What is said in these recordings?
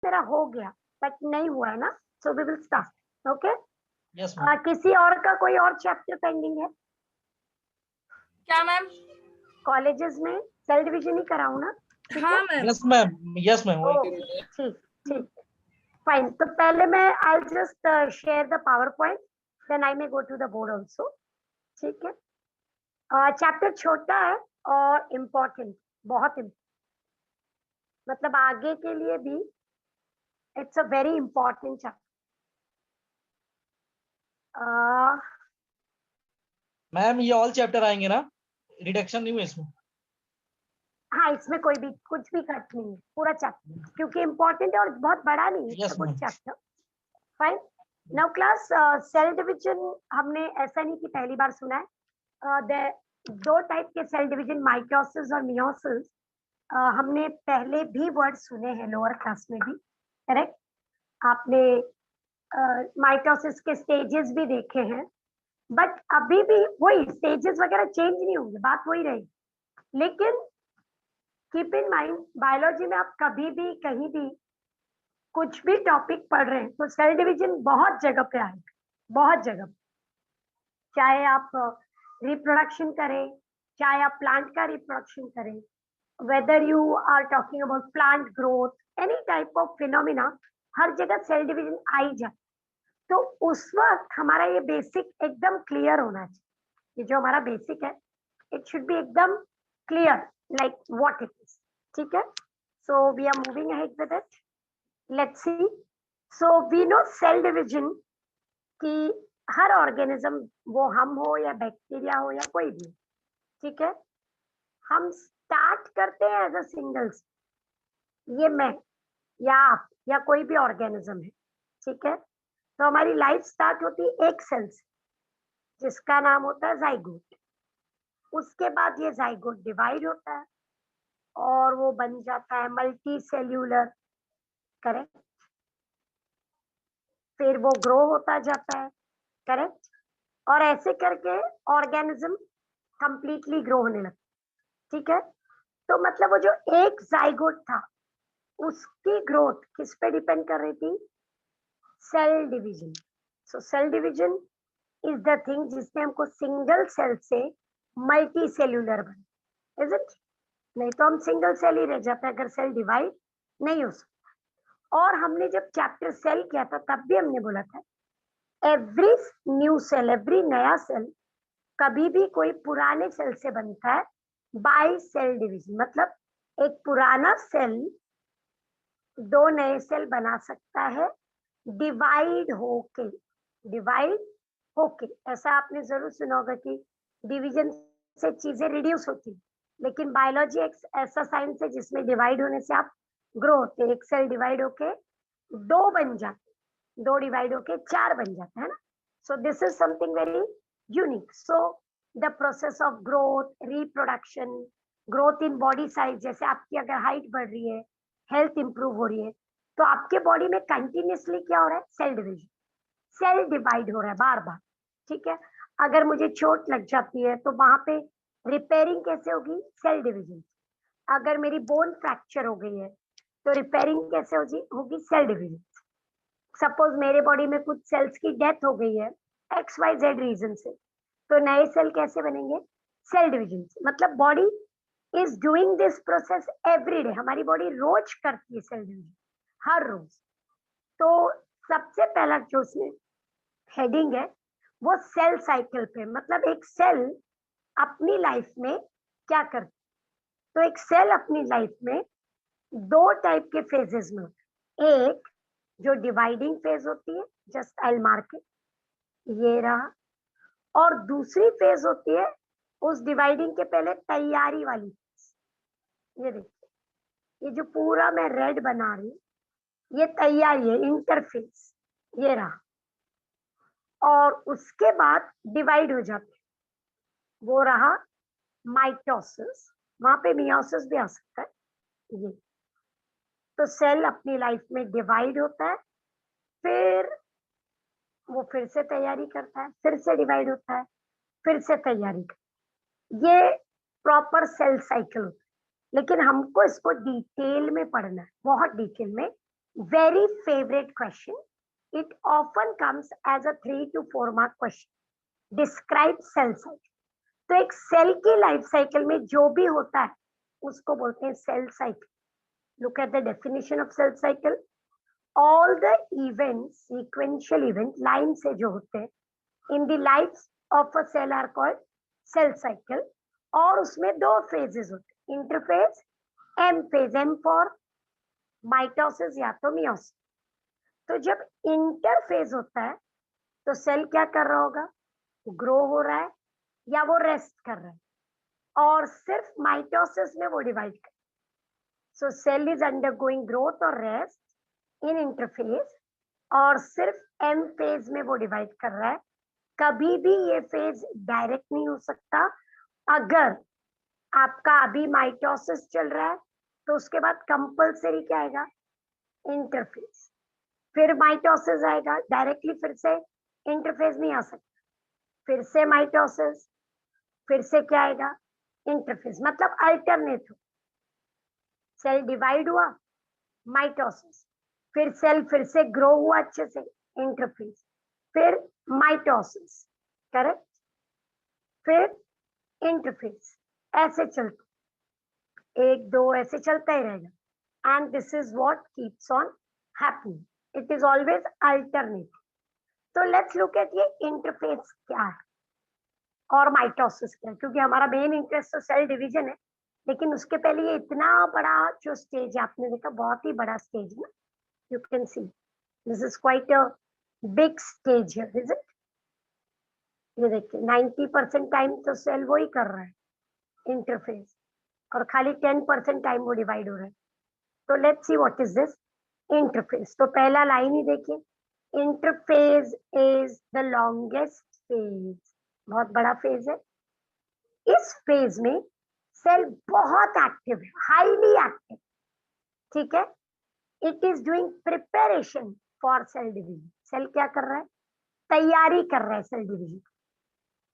मेरा हो गया बट नहीं हुआ है ना, so we will start. Okay, yes ma'am. किसी और का कोई और चैप्टर पेंडिंग है? क्या मैम? कॉलेजेस में सेल डिवीजन ही कराऊं ना? ठीक है, हाँ ma'am. Yes ma'am, yes ma'am, वही ओ, कर रहे हैं। ठीक ठीक, फाइन। तो पहले मैं I just share the PowerPoint, then I may go to the board also. ठीक है, चैप्टर छोटा है और इम्पोर्टेंट, बहुत मतलब आगे के लिए भी it's a very important chapter. Ma'am ये ऑल चैप्टर आएंगे ना, रिडक्शन नहीं हुआ इसमें? हाँ, इसमें कोई भी कुछ भी कट नहीं है, पूरा चैप्टर, क्योंकि इम्पोर्टेंट है और बहुत बड़ा नहीं है, yes good ma'am. Chapter. Fine. Now class, cell division हमने ऐसा नहीं कि पहली बार सुना है। दो टाइप के सेल डिवीजन, माइटोसिस और मियोसिस, हमने पहले भी वर्ड सुने हैं लोअर क्लास में भी, करेक्ट? आपने माइटोसिस के स्टेजेस भी देखे हैं, बट अभी भी वही स्टेजेस वगैरह चेंज नहीं होंगे, बात वही रहेगी। लेकिन कीप इन माइंड, बायोलॉजी में आप कभी भी कहीं भी कुछ भी टॉपिक पढ़ रहे हैं तो सेल डिवीजन बहुत जगह पे आएगा, बहुत जगह पे। चाहे आप रिप्रोडक्शन करें, चाहे आप प्लांट का रिप्रोडक्शन करें, whether you are talking about plant growth, any type of phenomena, हर जगह सेल डिवीजन आ ही जाए। तो उस वक्त हमारा ये बेसिक एकदम क्लियर होना चाहिए। ये जो हमारा बेसिक है, इट शुड बी एकदम clear, like what it is. ठीक है, so we are moving ahead with it, let's see. So we know cell division कि हर ऑर्गेनिज्म, वो हम हो या बैक्टीरिया हो या कोई भी, ठीक है, हम स्टार्ट करते हैं एज अ सिंगल्स। ये मैं या आप या कोई भी ऑर्गेनिज्म है, ठीक है, तो हमारी लाइफ स्टार्ट होती है एक सेल से, जिसका नाम होता है जाइगोट। उसके बाद ये जाइगोट डिवाइड होता है और वो बन जाता है मल्टी सेल्यूलर, करेक्ट? फिर वो ग्रो होता जाता है, करेक्ट? और ऐसे करके ऑर्गेनिज्म कंप्लीटली ग्रो होने लगता है। ठीक है, तो मतलब वो जो एक जाइगोट था, उसकी ग्रोथ किस पे डिपेंड कर रही थी? Cell division. So cell division is the thing जिसने हमको सिंगल सेल से मल्टी सेल्यूलर बना, इज इट? नहीं तो हम सिंगल सेल ही रह जाते हैं अगर सेल डिवाइड नहीं हो सकता। और हमने जब चैप्टर सेल किया था तब भी हमने बोला था एवरी न्यू सेल, एवरी नया सेल कभी भी कोई पुराने सेल से बनता है बाय सेल डिवीजन। मतलब एक पुराना सेल दो नए सेल बना सकता है डिवाइड होके, डिवाइड होके। ऐसा आपने जरूर सुना होगा कि डिवीजन से चीजें रिड्यूस होती, लेकिन बायोलॉजी एक ऐसा साइंस है जिसमें डिवाइड होने से आप ग्रो होते। एक सेल डिवाइड होके दो बन जाते, दो डिवाइड होके चार बन जाते हैं ना। सो this is something very unique. So the process of growth, reproduction, growth in body size, जैसे आपकी अगर हाइट बढ़ रही है, हेल्थ इंप्रूव हो रही है, तो आपके बॉडी में कंटिन्यूसली क्या हो रहा है? सेल डिवीजन, सेल डिवाइड हो रहा है बार बार। ठीक है, अगर मुझे चोट लग जाती है तो वहां पे रिपेयरिंग कैसे होगी? Cell division. अगर मेरी बोन फ्रैक्चर हो गई है तो रिपेयरिंग कैसे होगी? Cell division. सपोज मेरे बॉडी में कुछ सेल्स की डेथ हो गई है XYZ रीजन से, तो नए सेल कैसे बनेंगे? Cell division. मतलब body is doing this process every day, हमारी बॉडी रोज करती है सेल डिवीजन, हर रोज। तो सबसे पहला जो उसमें हेडिंग है वो सेल साइकिल पे, मतलब एक सेल अपनी लाइफ में क्या करती। तो एक सेल अपनी लाइफ में दो टाइप के फेजेस में होता है। एक जो डिवाइडिंग फेज होती है, जस्ट आई मार्क इट, ये रहा। और दूसरी फेज होती है उस डिवाइडिंग के पहले तैयारी वाली फेज। ये देखिए, ये जो पूरा मैं रेड बना रही हूँ, ये तैयारी है, इंटरफेस, ये रहा। और उसके बाद डिवाइड हो जाते, वो रहा माइटोसिस। वहां पे मियोसिस भी आ सकता है। ये तो सेल अपनी लाइफ में डिवाइड होता है, फिर वो फिर से तैयारी करता है, फिर से डिवाइड होता है, फिर से तैयारी करता है। ये प्रॉपर सेल साइकिल होता है। लेकिन हमको इसको डिटेल में पढ़ना है, बहुत डिटेल में, very favorite question. It often comes as a 3 to 4 mark question. Describe cell cycle. तो एक सेल की लाइफ साइकिल में जो भी होता है उसको बोलते हैं cell cycle. Look at the definition of cell cycle. All the events, sequential event, line से जो होते हैं in the life of a cell are called cell cycle. और उसमें दो phases होते हैं, interphase, M phase, M for mitosis या तो meiosis. तो जब इंटरफेज होता है तो सेल क्या कर रहा होगा, ग्रो हो रहा है या वो रेस्ट कर रहा है, और सिर्फ माइटोसिस में वो डिवाइड कर. सो सेल इज अंडरगोइंग ग्रोथ और रेस्ट इन इंटरफेज, और सिर्फ एम फेज में वो डिवाइड कर रहा है. कभी भी ये फेज डायरेक्ट नहीं हो सकता. अगर आपका अभी माइटोसिस चल रहा है तो उसके बाद कंपल्सरी क्या आएगा, इंटरफेज. फिर माइटोसिस आएगा, डायरेक्टली फिर से इंटरफेज नहीं आ सकता. फिर से माइटोसिस, फिर से क्या आएगा, इंटरफेज. मतलब अल्टरनेट हो. सेल डिवाइड हुआ, माइटोसिस, फिर सेल फिर से ग्रो हुआ अच्छे से, इंटरफेज, फिर माइटोसिस, करेक्ट, फिर इंटरफेज. ऐसे चलता, एक दो ऐसे चलता ही रहेगा. And this is what keeps on happening. It is always alternate. तो लेट्स लुक एट ये इंटरफेज क्या है और माइटोसिस क्या है, क्योंकि हमारा मेन इंटरेस्ट तो सेल डिवीजन है. लेकिन उसके पहले ये इतना बड़ा जो स्टेज है आपने देखा, बहुत ही बड़ा स्टेज है ना. You can C this is quite a big stage here, is it. ये देखिए 90% टाइम तो सेल वो ही कर रहा है, इंटरफेज, और खाली 10% टाइम वो डिवाइड हो रहा है. तो let's see what is this interphase. तो पहला लाइन ही देखिए, interphase is the longest phase. बहुत बड़ा फेज है. इस फेज में सेल बहुत एक्टिव है, हाईली एक्टिव. ठीक है. It is doing preparation for cell division. Cell क्या कर रहा है, तैयारी कर रहा है सेल डिवीजन.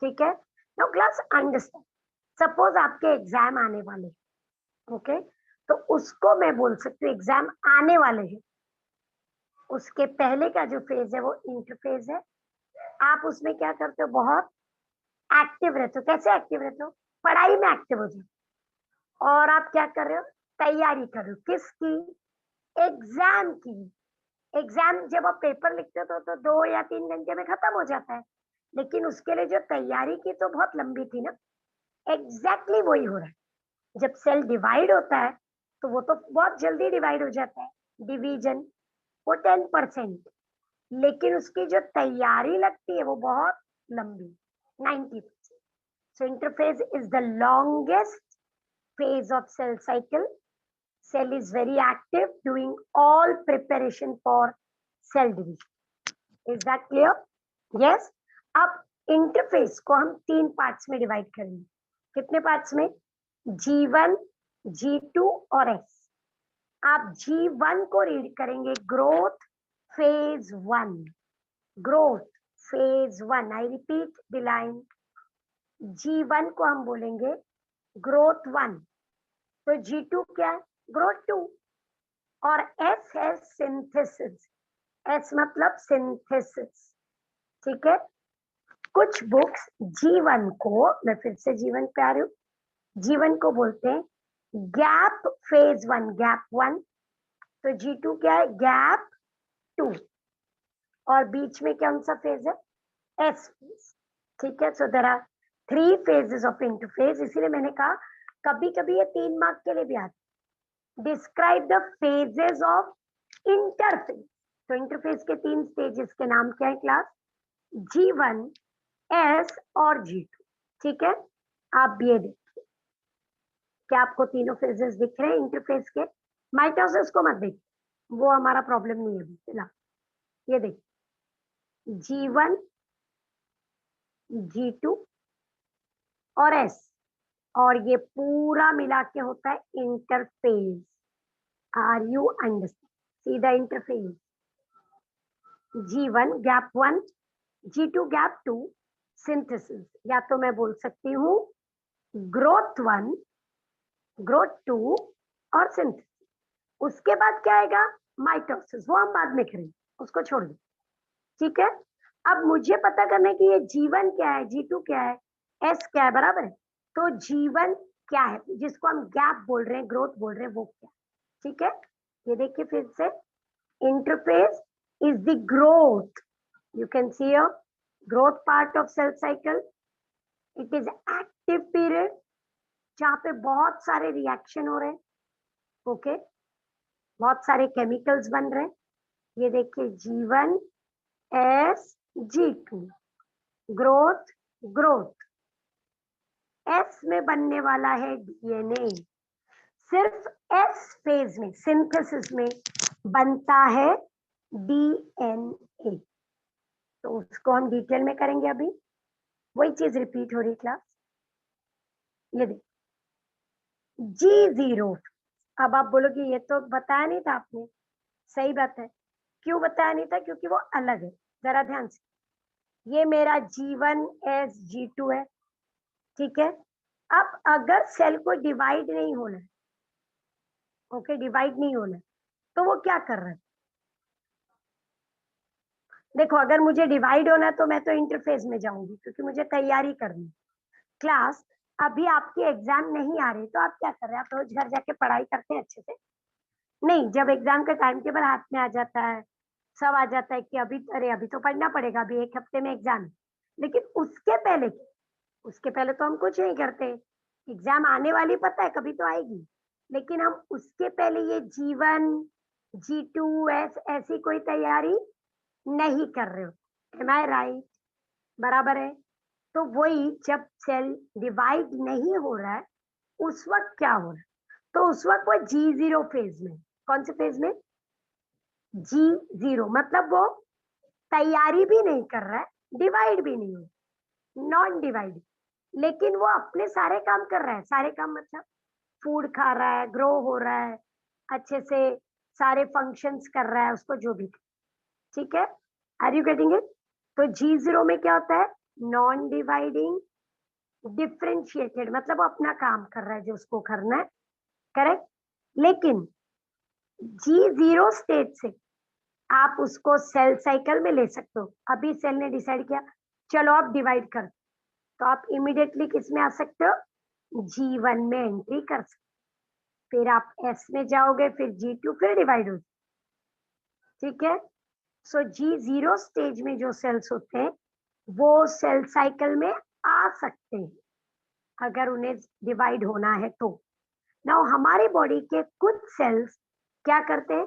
ठीक है. नाउ क्लास अंडरस्टैंड, सपोज आपके एग्जाम आने वाले, ओके, तो उसको मैं बोल सकती हूँ एग्जाम आने वाले हैं, उसके पहले का जो फेज है वो इंटरफेज है. आप उसमें क्या करते हो, बहुत एक्टिव रहते हो. कैसे एक्टिव रहते हो, पढ़ाई में एक्टिव हो जाओ. और आप क्या कर रहे हो, तैयारी कर रहे हो. किसकी, एग्जाम की. एग्जाम जब आप पेपर लिखते हो तो 2 या 3 घंटे में खत्म हो जाता है, लेकिन उसके लिए जो तैयारी की तो बहुत लंबी थी ना. एग्जैक्टली वही हो रहा है. जब सेल डिवाइड होता है तो वो तो बहुत जल्दी डिवाइड हो जाता है, डिवीजन वो 10%, लेकिन उसकी जो तैयारी लगती है वो बहुत लंबी, 90%. So interphase is the longest phase of cell cycle. Cell is very active doing all preparation for cell division. Is that clear? Yes. अब इंटरफेस को हम 3 पार्ट्स में डिवाइड करेंगे. कितने पार्ट्स में, G1, G2 और S. आप G1 को रीड करेंगे growth phase 1. Growth phase 1. I repeat the line. G1 को हम बोलेंगे ग्रोथ 1. तो G2 क्या है, ग्रोथ 2. और S है सिंथेसिस. S मतलब सिंथेसिस. ठीक है. कुछ बुक्स G1 को, मैं फिर से G1 पे आ रही हूँ, G1 को बोलते हैं गैप फेज 1, गैप 1. तो G2 क्या है, गैप 2. और बीच में कौन सा फेज है, S फेज. ठीक है. So there are 3 phases of interphase. इसीलिए मैंने कहा कभी कभी ये 3 मार्क के लिए भी आता. Describe the phases of interphase. तो इंटरफेज के 3 स्टेजेस के नाम क्या है क्लास, G1, S और G2. ठीक है. आप ये देखिए, क्या आपको तीनों फेजेस दिख रहे हैं इंटरफेज के. माइटोसिस को मत देखिए, वो हमारा प्रॉब्लम नहीं है फिलहाल. ये देखिए G1, G2 और S, और ये पूरा मिला के होता है interphase. Are you understand, see the interphase. G1 gap 1, G2 gap 2, synthesis. या तो मैं बोल सकती हूँ ग्रोथ 1, ग्रोथ 2 और सिंथेसिस. उसके बाद क्या आएगा, माइटोसिस, वो हम बाद में करेंगे, उसको छोड़ दो, ठीक है। अब मुझे पता करना है कि ये G1 क्या है, G2 क्या है, S क्या है, बराबर है। तो G1 क्या है, जिसको हम गैप बोल रहे हैं, ग्रोथ बोल रहे हैं, वो क्या, ठीक है। ये देखिए फिर से, interface is the growth, you can see a growth part of cell cycle. It is active period जहाँ पे बहुत सारे रिएक्शन हो रहे हैं, ओके, बहुत सारे केमिकल्स बन रहे हैं। ये देखिए G1 S G2, growth growth. S में बनने वाला है डीएनए, सिर्फ S फेज में, सिंथेसिस में बनता है डीएनए। तो उसको हम डिटेल में करेंगे, अभी वही चीज रिपीट हो रही क्लास। ये देखिए G0, अब आप बोलोगे ये तो बताया नहीं था आपने, सही बात है, क्यों बताया नहीं था, क्योंकि वो अलग है। जरा ध्यान से, ये मेरा G1 S G2 है, ठीक है। अब अगर सेल को डिवाइड नहीं होना है, ओके, डिवाइड नहीं होना है, तो वो क्या कर रहा है, देखो अगर मुझे डिवाइड होना है तो मैं तो इंटरफेस में जाऊंगी, क्योंकि मुझे तैयारी करनी क्लास। अभी आपकी एग्जाम नहीं आ रही, तो आप क्या कर रहे हैं, आप रोज घर जाके पढ़ाई करते हैं अच्छे से? नहीं, जब एग्जाम का टाइम टेबल हाथ में आ जाता है, सब आ जाता है कि अभी, अरे अभी तो पढ़ना पड़ेगा, अभी एक हफ्ते में एग्जाम है, लेकिन उसके पहले, उसके पहले तो हम कुछ नहीं करते। एग्जाम आने वाली पता है कभी तो आएगी, लेकिन हम उसके पहले ये G1 G2 S ऐसी कोई तैयारी नहीं कर रहे हो। एम आई राइट? बराबर है। तो वही, जब सेल डिवाइड नहीं हो रहा है, उस वक्त क्या हो रहा है, तो उस वक्त वो G0 फेज में। कौन से फेज में? G0, मतलब वो तैयारी भी नहीं कर रहा है, डिवाइड भी नहीं हो, नॉन डिवाइड, लेकिन वो अपने सारे काम कर रहा है। सारे काम मतलब फूड खा रहा है, ग्रो हो रहा है, अच्छे से सारे फंक्शंस कर रहा है, उसको जो भी, ठीक है। Are you getting it? तो G0 में क्या होता है, नॉन डिवाइडिंग, डिफ्रेंशिएटेड, मतलब वो अपना काम कर रहा है जो उसको करना है, करेक्ट। लेकिन G0 स्टेज से आप उसको सेल साइकिल में ले सकते हो। अभी सेल ने डिसाइड किया चलो आप डिवाइड कर, तो आप इमीडिएटली किस में आ सकते हो, G1 में एंट्री कर सकते, फिर आप S में जाओगे, फिर G2, फिर डिवाइड हो, ठीक है। सो G0 स्टेज में जो सेल्स होते हैं वो सेल साइकिल में आ सकते हैं, अगर उन्हें डिवाइड होना है तो। नाउ हमारे बॉडी के कुछ सेल्स क्या करते हैं,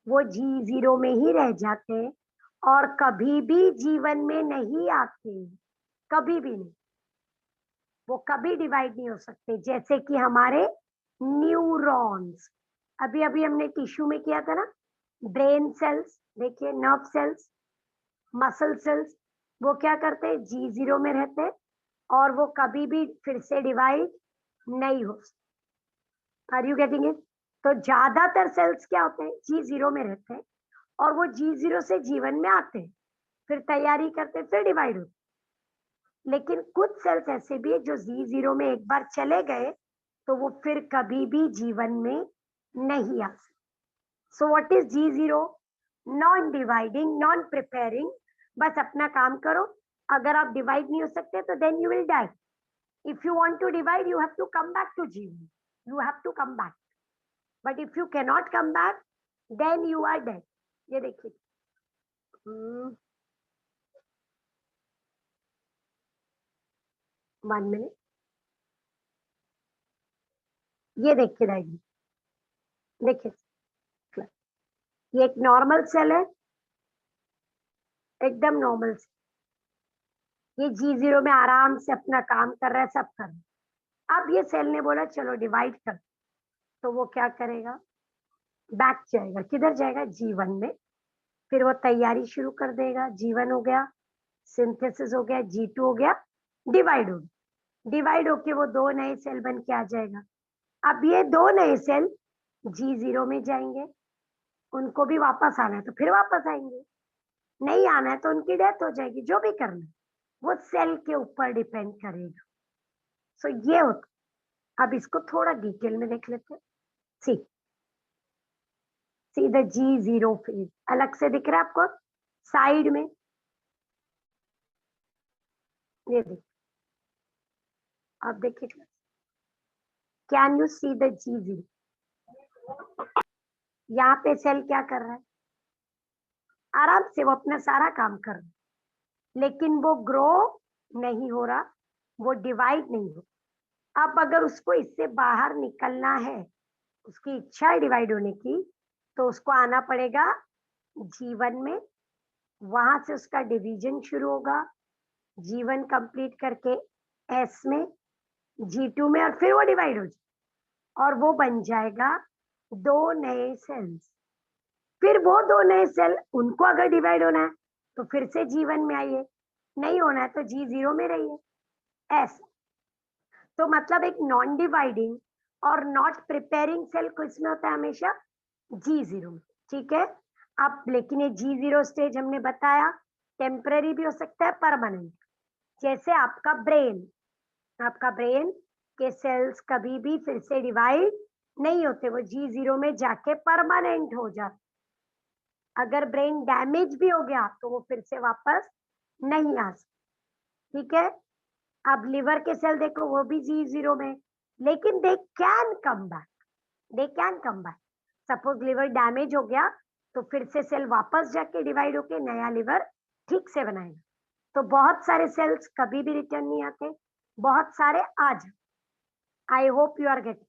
वो G0 में ही रह जाते हैं और कभी भी G1 में नहीं आते, कभी भी नहीं, वो कभी डिवाइड नहीं हो सकते। जैसे कि हमारे न्यूरॉन्स, अभी अभी हमने टिश्यू में किया था ना, ब्रेन सेल्स, देखिए नर्व सेल्स, मसल सेल्स, वो क्या करते हैं, G0 में रहते हैं और वो कभी भी फिर से डिवाइड नहीं हो सकते। Are you getting it? तो ज्यादातर सेल्स क्या होते हैं, G0 में रहते हैं और वो G0 से G1 में आते हैं, फिर तैयारी करते हैं, फिर डिवाइड होते हैं। लेकिन कुछ सेल्स ऐसे भी है जो G0 में एक बार चले गए तो वो फिर कभी भी G1 में नहीं आ सकते। So what is G0? Non dividing, non preparing, बस अपना काम करो। अगर आप डिवाइड नहीं हो सकते तो then you will die. If you want to divide you have to come back to G1, you have to come back, but if you can not come back then you are dead. ये देखिए, one minute, ये देखिए diagram, देखिए ये एक normal cell है, एकदम normal cell, ये G0 में आराम से अपना काम कर रहा है, सब कर रहा है। अब ये सेल ने बोला चलो डिवाइड कर, तो वो क्या करेगा, बैक जाएगा, किधर जाएगा, G1 में, फिर वो तैयारी शुरू कर देगा। G1 हो गया, सिंथेसिस हो गया, G2 हो गया, डिवाइड हो गया, डिवाइड होके वो दो नए सेल बन के आ जाएगा। अब ये दो नए सेल G0 में जाएंगे, उनको भी वापस आना है तो फिर वापस आएंगे, नहीं आना है तो उनकी डेथ हो जाएगी। जो भी करना है वो सेल के ऊपर डिपेंड करेगा। सो ये होता। अब इसको थोड़ा डिटेल में देख लेते हैं। सी, सी द G0 फेज। अलग से दिख रहा है आपको साइड में, ये देखिए, आप देखिए, can you see the G0? यहाँ पे सेल क्या कर रहा है, आराम से वो अपना सारा काम कर रहा है, लेकिन वो ग्रो नहीं हो रहा, वो डिवाइड नहीं हो। अब अगर उसको इससे बाहर निकलना है, उसकी इच्छा है डिवाइड होने की, तो उसको आना पड़ेगा जीवन में, वहां से उसका डिवीजन शुरू होगा, जीवन कंप्लीट करके एस में, G2 में, और फिर वो डिवाइड हो जाए और वो बन जाएगा 2 नए सेल्स। फिर वो 2 नए सेल, उनको अगर डिवाइड होना है तो फिर से जीवन में आइए, नहीं होना है तो G0 में रहिए, ऐसा। तो मतलब एक नॉन डिवाइडिंग और नॉट प्रिपेयरिंग सेल किसमें होता है, हमेशा G0 में, ठीक है। अब लेकिन ये G0 स्टेज हमने बताया टेम्पररी भी हो सकता है, परमानेंट। जैसे आपका ब्रेन के सेल्स कभी भी फिर से डिवाइड नहीं होते, वो G0 में जाके परमानेंट हो जाते। अगर ब्रेन डैमेज भी हो गया तो वो फिर से वापस नहीं आ सकते, ठीक है। अब लिवर के सेल देखो, वो भी G0 में, लेकिन they can come back. Suppose liver damage हो गया तो फिर से सेल वापस जाके डिवाइड होके नया लिवर ठीक से बनाएगा। तो बहुत सारे सेल्स कभी भी रिटर्न नहीं आते, बहुत सारे आ जाते। I hope you are getting.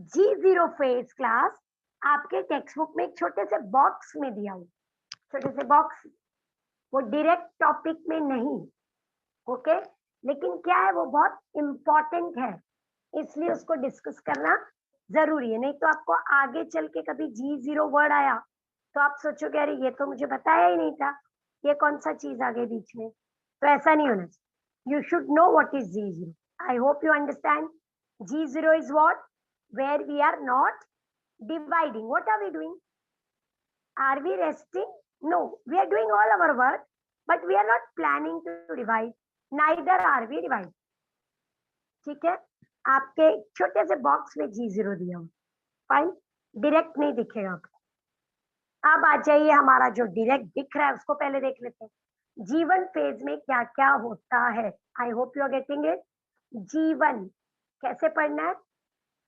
G0 phase class आपके टेक्स्ट बुक में एक छोटे से बॉक्स में दिया हुआ, छोटे से बॉक्स, वो डायरेक्ट टॉपिक में नहीं, ओके, लेकिन क्या है वो बहुत इंपॉर्टेंट है, इसलिए उसको डिस्कस करना जरूरी है। नहीं तो आपको आगे चल के कभी G0 वर्ड आया तो आप सोचोगे अरे ये तो मुझे बताया ही नहीं था, ये कौन सा चीज आ गई बीच में। तो ऐसा नहीं होना चाहिए, you should know what is G0। I hope you understand. G0 is what? Where we are not dividing. What are we doing? Are we resting? No, we are doing all our work, but we are not planning to divide. Neither are we dividing. ठीक है, आपके छोटे से box में G0 दिया हो, fine, direct नहीं दिखेगा आपको। अब आ जाइए, हमारा जो डायरेक्ट दिख रहा है उसको पहले देख लेते हैं। जीवन फेज में क्या क्या होता है, I hope you are getting it. जीवन कैसे पढ़ना है,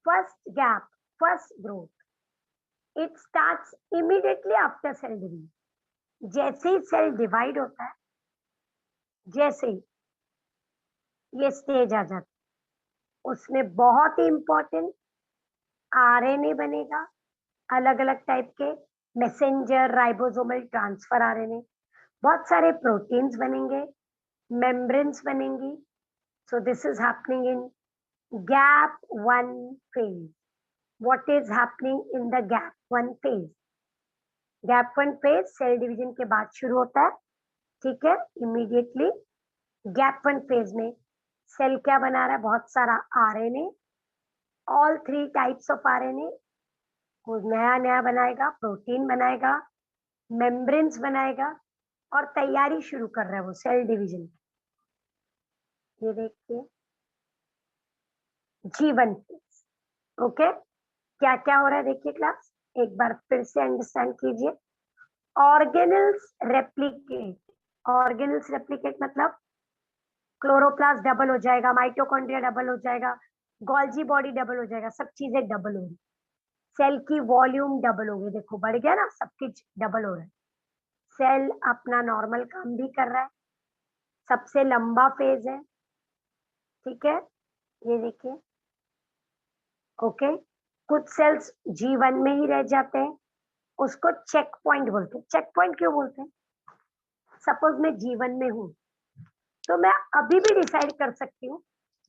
first gap, first growth, it starts immediately after cell division. जैसे ही सेल डिवाइड होता है, जैसे ही ये स्टेज आ जाता है, उसमें बहुत ही इंपॉर्टेंट आरएनए बनेगा, अलग अलग टाइप के मैसेंजर राइबोसोमल ट्रांसफर आरएनए, बहुत सारे प्रोटीन्स बनेंगे, मेम्ब्रेन्स बनेंगी। So this is happening in gap 1 phase. What is happening in the gap 1 phase? Gap 1 phase cell division के बाद शुरू होता है, ठीक है। इमीडिएटली गैप 1 फेज में सेल क्या बना रहा है, बहुत सारा RNA, all 3 types of RNA, वो नया नया बनाएगा, प्रोटीन बनाएगा, मेम्ब्रेन्स बनाएगा, और तैयारी शुरू कर रहा है वो सेल डिवीजन की। ये देखिए G1 फेज, ओके। क्या क्या हो रहा है देखिए क्लास, एक बार फिर से अंडरस्टैंड कीजिए। ऑर्गेनल्स रेप्लिकेट मतलब क्लोरोप्लास्ट डबल हो जाएगा, माइटोकॉन्ड्रिया डबल हो जाएगा, गोल्जी बॉडी डबल हो जाएगा, सब चीजें डबल हो रही, सेल की वॉल्यूम डबल हो गई, देखो बढ़ गया ना, सब कुछ डबल हो रहा है। सेल अपना नॉर्मल काम भी कर रहा है, सबसे लंबा फेज है, ठीक है। ये देखिए, ओके। कुछ सेल्स G1 में ही रह जाते हैं, उसको चेक पॉइंट बोलते हैं। चेक पॉइंट क्यों बोलते हैं? सपोज मैं G1 में हूं तो मैं अभी भी डिसाइड कर सकती हूँ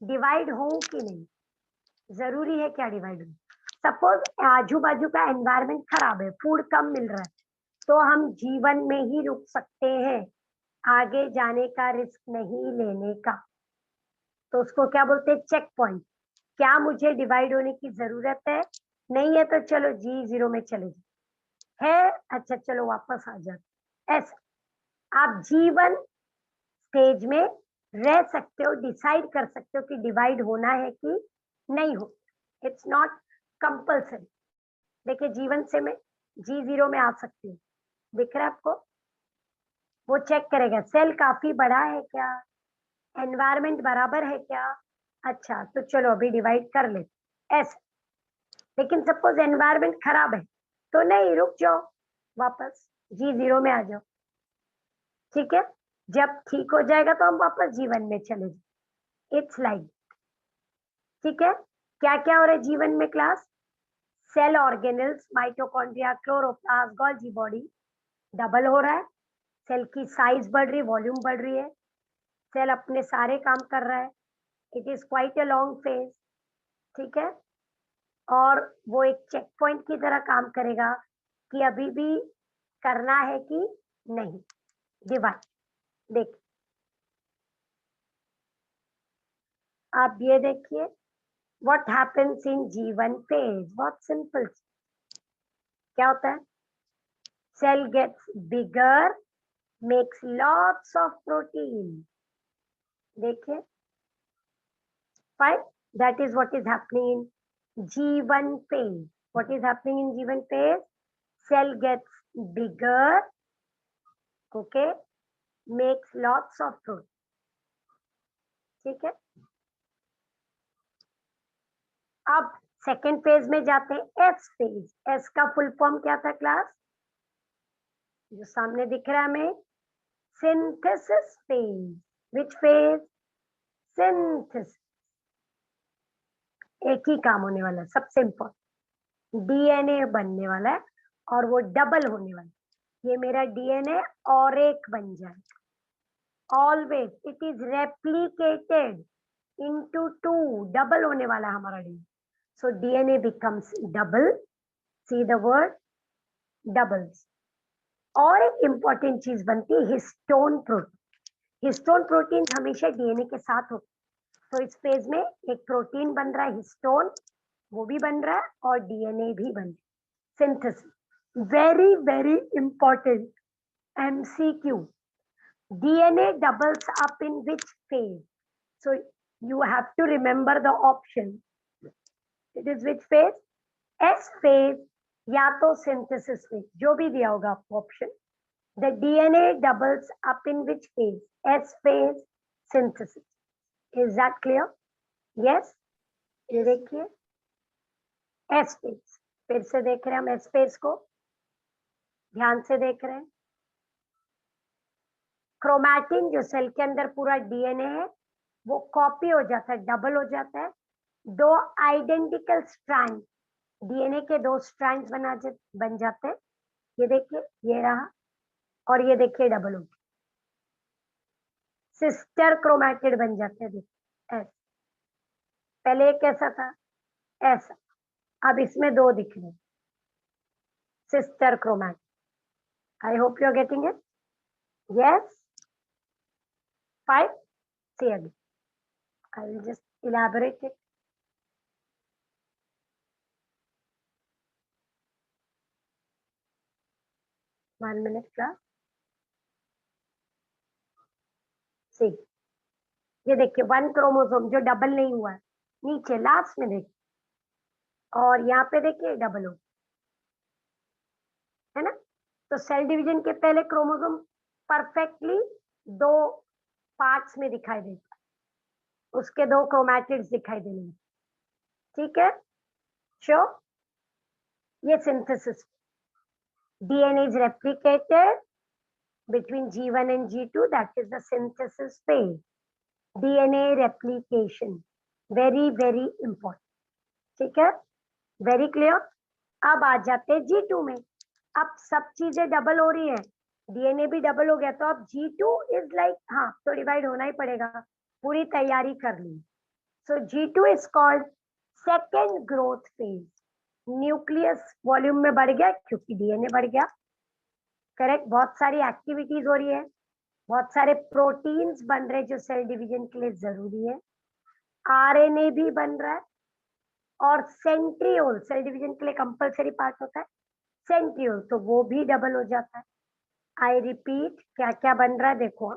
डिवाइड हो कि नहीं। जरूरी है क्या डिवाइड हो? सपोज आजू बाजू का एनवायरमेंट खराब है, फूड कम मिल रहा है, तो हम G1 में ही रुक सकते हैं, आगे जाने का रिस्क नहीं लेने का। तो उसको क्या बोलते हैं, चेक पॉइंट। क्या मुझे डिवाइड होने की जरूरत है? नहीं है तो चलो G0 में चले जाए, है अच्छा चलो वापस आ जाते। ऐसा आप G1 स्टेज में रह सकते हो, डिसाइड कर सकते हो कि डिवाइड होना है कि नहीं हो। It's not compulsory. देखिए G1 से में G0 में आ सकती हूँ, दिख रहा है आपको? वो चेक करेगा सेल काफी बड़ा है क्या, एनवायरमेंट बराबर है क्या। अच्छा तो चलो अभी डिवाइड कर ले ऐसे, लेकिन सपोज एनवायरमेंट खराब है तो नहीं, रुक जाओ, वापस G0 में आ जाओ, ठीक है। जब ठीक हो जाएगा तो हम वापस G1 में चले जाए। इट्स लाइक, ठीक है। क्या क्या हो रहा है जीवन में class? Cell organelles, mitochondria, chloroplast, Golgi body double हो रहा है, सेल की साइज बढ़ रही, वॉल्यूम बढ़ रही है, सेल अपने सारे काम कर रहा है। It is quite a long phase, ठीक है। और वो एक चेक पॉइंट की तरह काम करेगा कि अभी भी करना है कि नहीं। डिवाइड, देखिए आप ये देखिए what happens in G1 phase, बहुत सिंपल। क्या होता है? Cell gets bigger, makes lots of protein. देखिए, fine. That is what is happening in G1 phase. What is happening in G1 phase? Cell gets bigger, okay, makes lots of protein. ठीक है। अब second phase में जाते हैं, S phase. S का full form क्या था क्लास? जो सामने दिख रहा है हमें, synthesis phase. Which phase? Synthesis. एक ही काम होने वाला है, सबसे इंपॉर्टेंट, डीएनए बनने वाला है और वो डबल होने वाला है। ये मेरा डीएनए और एक बन जाए। Always it is replicated into 2, double होने वाला है हमारा DNA. So DNA becomes double, C the word doubles. और एक इंपॉर्टेंट चीज बनती है हिस्टोन प्रोटीन। हिस्टोन प्रोटीन हमेशा डीएनए के साथ होते, तो इस फेज में एक प्रोटीन बन रहा है हिस्टोन, वो भी बन रहा है और डीएनए भी बन रहा है। Synthesis, very very important MCQ. DNA doubles up in which phase? So you have to remember the option. It is which phase? S phase या तो synthesis phase, जो भी दिया होगा आपको option. The DNA doubles up in which phase? S phase, synthesis. Is that clear? Yes. ये देखिए S phase, फिर से देख रहे हैं हम S phase को, ध्यान से देख रहे हैं। क्रोमैटिन जो सेल के अंदर पूरा डीएनए है वो कॉपी हो जाता है, डबल हो जाता है। दो आइडेंटिकल स्ट्रैंड, डीएनए के दो स्ट्रैंड्स बन जाते हैं। ये देखिए, ये रहा, और ये देखिए डबल हो गया, सिस्टर क्रोमैटिड बन जाते हैं। देखिए ऐसा, पहले कैसा था? ऐसा, अब इसमें दो दिख रहे हैं, sister chromatid. I hope you are getting it. Yes, 5, see again. I will just elaborate it. One minute class. See, ये देखिए 1 क्रोमोसोम जो डबल नहीं हुआ है, नीचे लास्ट में देखिए, और यहाँ पे देखिए डबल हो, है ना। तो सेल डिवीजन के पहले क्रोमोसोम परफेक्टली दो पार्ट्स में दिखाई देता, उसके दो क्रोमैटिड्स दिखाई देंगे, ठीक है। श्योर। ये synthesis, DNA is replicated between G1 and G2, that is the synthesis phase. DNA replication, very very important, ठीक है, वेरी क्लियर। अब आ जाते हैं G2 में। अब सब चीजें डबल हो रही है, डीएनए भी डबल हो गया, तो अब G2 इज लाइक, हाँ तो डिवाइड होना ही पड़ेगा, पूरी तैयारी कर ली। सो G2 is called second growth phase. Nucleus volume में बढ़ गया क्योंकि डीएनए बढ़ गया, करेक्ट। बहुत सारी एक्टिविटीज हो रही है, बहुत सारे प्रोटीन्स बन रहे जो सेल डिवीजन के लिए जरूरी है, आरएनए भी बन रहा है, और सेंट्रियोल सेल डिवीजन के लिए कंपलसरी पार्ट होता है सेंट्रियोल, तो वो भी डबल हो जाता है। आई रिपीट, क्या क्या बन रहा है देखो,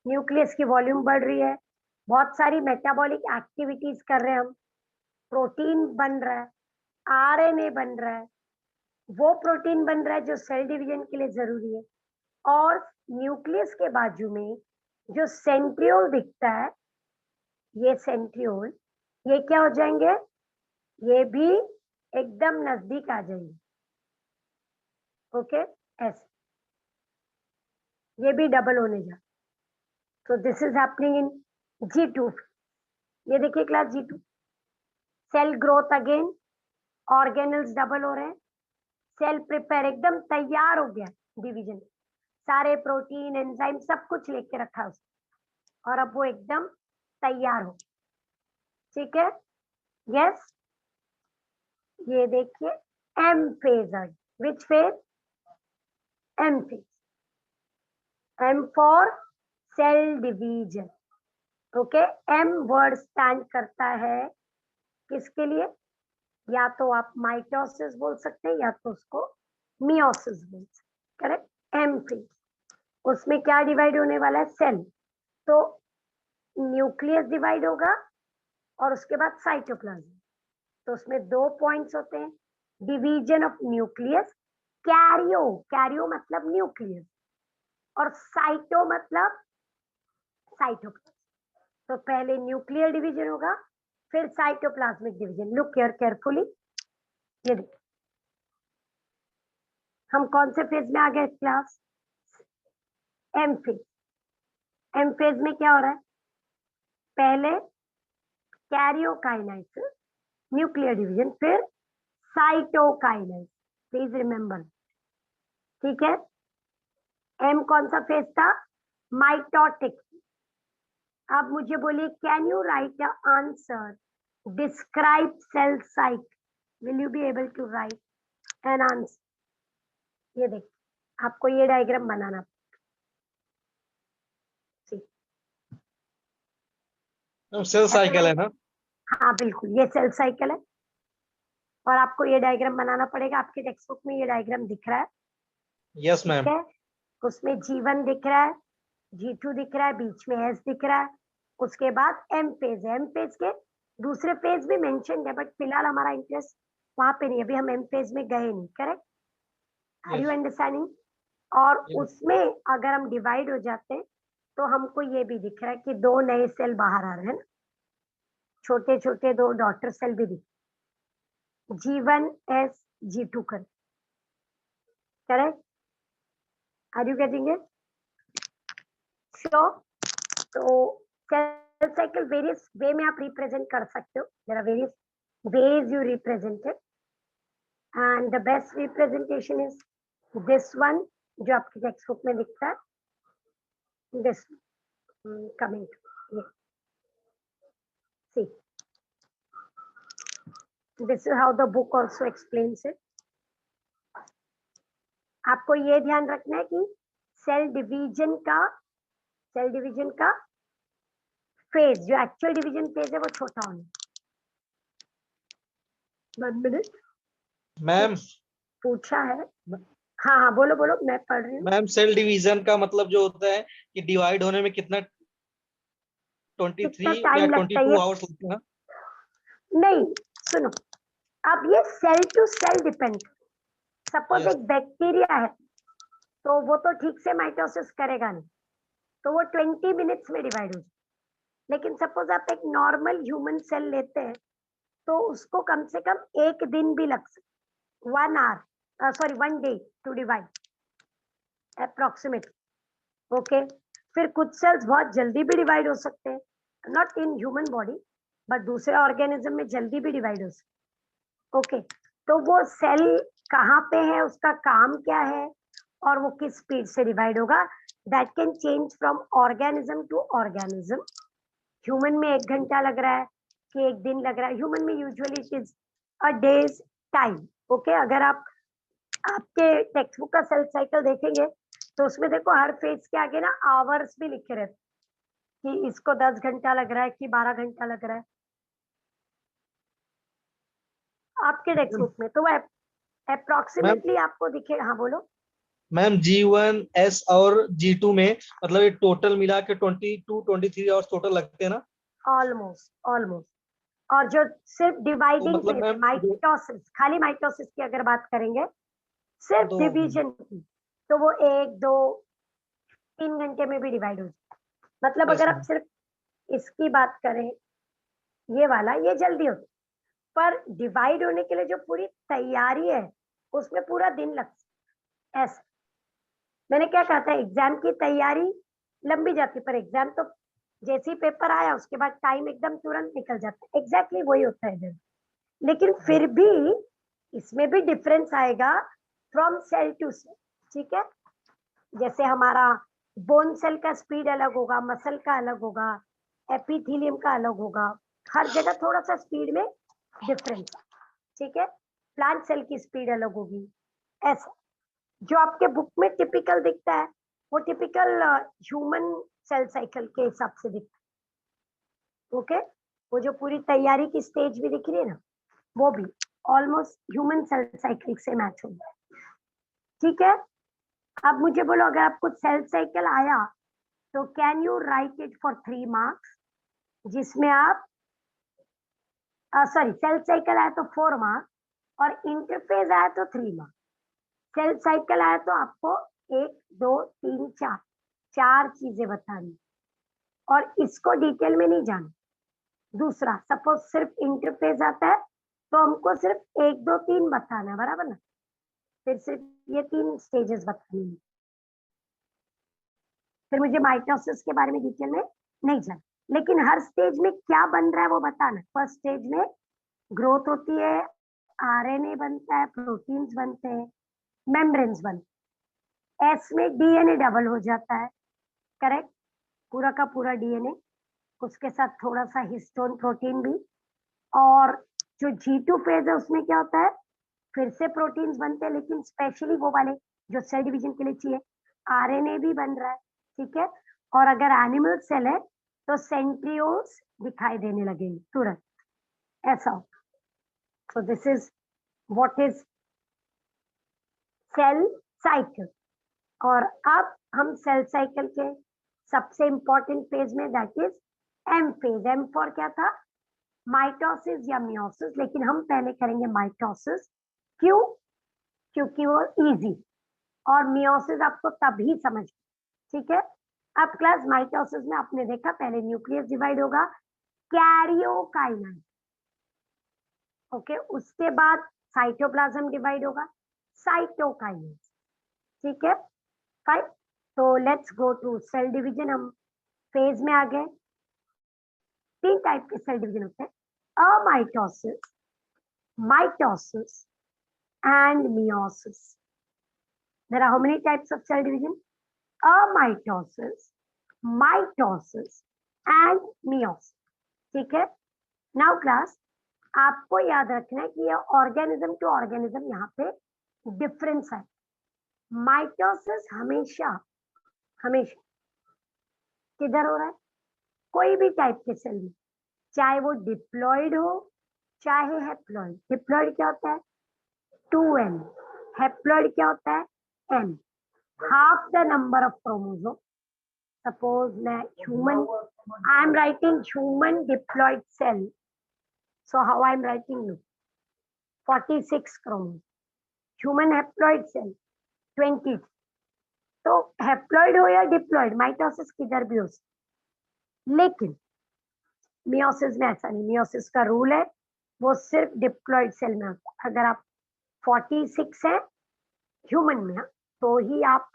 न्यूक्लियस की वॉल्यूम बढ़ रही है, बहुत सारी मेटाबॉलिक एक्टिविटीज कर रहे हैं हम, प्रोटीन बन रहा है, आरएनए बन रहा है, वो प्रोटीन बन रहा है जो सेल डिवीजन के लिए जरूरी है, और न्यूक्लियस के बाजू में जो सेंट्रियोल दिखता है, ये सेंट्रियोल, ये क्या हो जाएंगे, ये भी एकदम नजदीक आ जाएंगे। ओके, ऐसे ये भी डबल होने जा। तो this is happening in G2। ये देखिए class G2, cell growth again, organelles double हो रहे हैं, सेल प्रिपेयर एकदम तैयार हो गया डिवीजन, सारे प्रोटीन एंजाइम सब कुछ लेके रखा उसने, और अब वो एकदम तैयार हो। ठीक है, यस। ये देखिए एम फेज है, which phase, M phase, M for cell division. Okay, M word stand करता है किसके लिए, या तो आप माइटोसिस बोल सकते हैं या तो उसको मियोसिस बोल सकते हैं। करेक्ट, एम फेज, उसमें क्या डिवाइड होने वाला है, सेल। तो न्यूक्लियस डिवाइड होगा और उसके बाद साइटोप्लाज्म। तो उसमें 2 पॉइंट्स होते हैं, division of nucleus, karyo, karyo मतलब न्यूक्लियस, और साइटो मतलब साइटोप्लाज्म। तो पहले न्यूक्लियर डिवीजन होगा, फिर cytoplasmic division. Look here carefully, ये देखिए हम कौन से फेज में आ गए class, M phase. M phase में क्या हो रहा है, पहले कैरियोकाइनेसिस, न्यूक्लियर डिवीजन, फिर साइटोकाइनेसिस। प्लीज रिमेंबर, ठीक है। एम कौन सा फेज था, माइटोटिक। अब मुझे बोलिए, can you write the answer, describe cell cycle, will you be able to write an answer. ये देखिए, आपको ये डायग्राम बनाना, सेल साइकिल है ना? हाँ बिल्कुल, ये सेल साइकिल है, और आपको ये डायग्राम बनाना पड़ेगा। आपके टेक्स्ट बुक में ये डायग्राम दिख रहा है, यस ठीक मैम। है। उसमें G1 दिख रहा है, G2 दिख रहा है, बीच में S दिख रहा है, उसके बाद M फेज है। M फेज के दूसरे फेज भी मेंशन है, बट फिलहाल हमारा इंटरेस्ट वहां पे नहीं, अभी हम M फेज में गए नहीं। Correct, are you understanding. और उसमें अगर हम डिवाइड हो जाते हैं तो हमको ये भी दिख रहा है कि 2 नए सेल बाहर आ रहे हैं ना, छोटे छोटे 2 डॉटर सेल भी दिख, G1S G2 कर। Correct, are you getting it, sure. तो सेल साइकिल वेरियस वे में आप रिप्रेजेंट कर सकते हो, there are various ways you represent it, and the best representation is this one, जो आपकी टेक्स्ट बुक में दिखता है, this coming to, see, this is how the book also explains it. आपको ये ध्यान रखना है कि सेल डिवीजन का फेज, जो एक्चुअल डिवीजन फेज है, वो छोटा होना। 1 मिनट, मैम पूछा है। हाँ हाँ, बोलो बोलो, मैं पढ़ रही हूँ। मैम, सेल डिवीजन का मतलब जो होता है कि डिवाइड होने में कितना 23 कितना या टाइम लगता है 22 ये, आवर्स लगते हैं? नहीं सुनो, अब ये cell to cell depend. Suppose yes. एक बैक्टीरिया है, तो वो तो ठीक से माइटोसिस करेगा नहीं, तो वो 20 मिनट्स में डिवाइड हो जाए। लेकिन सपोज आप एक नॉर्मल ह्यूमन सेल लेते हैं, तो उसको कम से कम 1 दिन भी लग सकता, 1 hour, sorry 1 day to divide approximately. Okay, फिर कुछ सेल्स बहुत जल्दी भी डिवाइड हो सकते हैं, not in human body, but दूसरे ऑर्गेनिज्म में जल्दी भी डिवाइड हो सकते हैं। ओके, तो वो सेल कहाँ पे है, उसका काम क्या है, और वो किस स्पीड से डिवाइड होगा, that can change from organism to organism. Human में 1 घंटा लग रहा है कि 1 दिन लग रहा है, ह्यूमन में usually it is a days time. Okay, अगर आप आपके टेक्स्ट बुक का सेल साइकिल देखेंगे तो उसमें देखो हर फेज के आगे ना आवर्स भी लिखे रहते, कि इसको 10 घंटा लग रहा है कि 12 घंटा लग रहा है आपके टेक्स्ट बुक में, तो वो मैम अप्रोक्सीमेटली आपको दिखे। हाँ बोलो। मैम, G1S और G2 में मतलब ये टोटल मिला के 22-23 आवर्स टोटल लगते हैं ना? Almost almost. और जो सिर्फ तो डिवाइडिंग मतलब फेज है, मैम माइटोसिस, खाली माइटोसिस की अगर बात करेंगे, सिर्फ तो डिवीजन की, तो वो 1 2 3 घंटे में भी डिवाइड हो जाए। मतलब यस अगर आप मैम। सिर्फ इसकी बात करें, ये वाला ये जल्दी होता, पर डिवाइड होने के लिए जो पूरी तैयारी है उसमें पूरा दिन लगता है। ऐसा मैंने क्या कहा था, एग्जाम की तैयारी लंबी जाती, पर एग्जाम तो जैसे ही पेपर आया उसके बाद टाइम एकदम तुरंत निकल जाता है। एग्जैक्टली वही होता है इधर, लेकिन फिर भी इसमें भी डिफरेंस आएगा फ्रॉम सेल टू सेल। ठीक है, जैसे हमारा बोन सेल का स्पीड अलग होगा, मसल का अलग होगा, एपिथेलियम का अलग होगा, हर जगह थोड़ा सा स्पीड में डिफरेंस। ठीक है, प्लांट सेल की स्पीड अलग होगी। ऐसा जो आपके बुक में टिपिकल दिखता है वो टिपिकल ह्यूमन सेल साइकिल के हिसाब से दिखता है। ओके, वो जो पूरी तैयारी की स्टेज भी दिख रही है ना, वो भी ऑलमोस्ट ह्यूमन सेल साइकिल से मैच होगा। ठीक है, अब मुझे बोलो अगर आपको सेल साइकिल आया तो can you right it for 3 marks, जिसमें आप सॉरी सेल साइकिल आया तो 4 मार्क्स और इंटरफेस आया तो 3 मार्क्स। सेल साइकिल आया तो आपको 1 2 3 4 4 चीजें बतानी और इसको डिटेल में नहीं जाना। दूसरा, सपोज सिर्फ इंटरफेस आता है तो हमको सिर्फ 1 2 3 बताना है, बराबर ना, फिर सिर्फ ये 3 स्टेजेस बतानी है। फिर मुझे माइटोसिस के बारे में डिटेल में नहीं जाना, लेकिन हर स्टेज में क्या बन रहा है वो बताना। फर्स्ट स्टेज में ग्रोथ होती है, आरएनए बनता है, प्रोटीन्स बनते हैं, मेम्ब्रेन्स बनते हैं। एस में डीएनए डबल हो जाता है, करेक्ट, पूरा का पूरा डीएनए, उसके साथ थोड़ा सा हिस्टोन प्रोटीन भी। और जो G2 फेज है उसमें क्या होता है, फिर से प्रोटीन्स बनते हैं, लेकिन स्पेशली वो वाले जो सेल डिवीजन के लिए चाहिए। आरएनए भी बन रहा है, ठीक है। और अगर एनिमल सेल है तो सेंट्रियोल्स दिखाई देने लगेंगे तुरंत, ऐसा होगा। So this is what is cell cycle. और अब हम सेल साइकिल के सबसे इंपॉर्टेंट फेज में, that is M phase. M for क्या था, माइटोसिस या मियोसिस, लेकिन हम पहले करेंगे माइटोसिस। क्यों? क्योंकि वो इजी, और मियोसिस आपको तभी समझ, ठीक है। अब क्लास माइटोसिस में आपने देखा पहले न्यूक्लियस डिवाइड होगा, कैरियोकाइनेस, ओके, उसके बाद साइटोप्लाज्म डिवाइड होगा, साइटोकाइनेस, ठीक है, फाइन। तो let's go to cell division. हम फेज में आ गए। 3 टाइप के सेल डिवीजन होते हैं, अमाइटोसिस, mitosis and meiosis. There are how many types of cell division? Amitosis, mitosis and meiosis. ठीक है, नाउ क्लास आपको याद रखना है कि ये ऑर्गेनिज्म टू ऑर्गेनिज्म यहाँ पे डिफरेंस है। माइटोसिस हमेशा हमेशा किधर हो रहा है, कोई भी टाइप के सेल में, चाहे वो डिप्लॉइड हो चाहे हैप्लॉइड। डिप्लॉइड क्या होता है, 2n, हैप्लॉइड क्या होता है, n, half the number of chromosome. Suppose मैं human, I am writing human diploid cell. So how I am writing you? 46 chromosome. Human haploid cell 20. तो हैप्लॉइड हो या डिप्लॉइड, माइटोसिस किधर भी हो सकता, लेकिन मियोसिस में ऐसा नहीं। मियोसिस का रूल है वो सिर्फ डिप्लॉइड सेल में होता है। अगर आप 46 है ह्यूमन में तो ही आप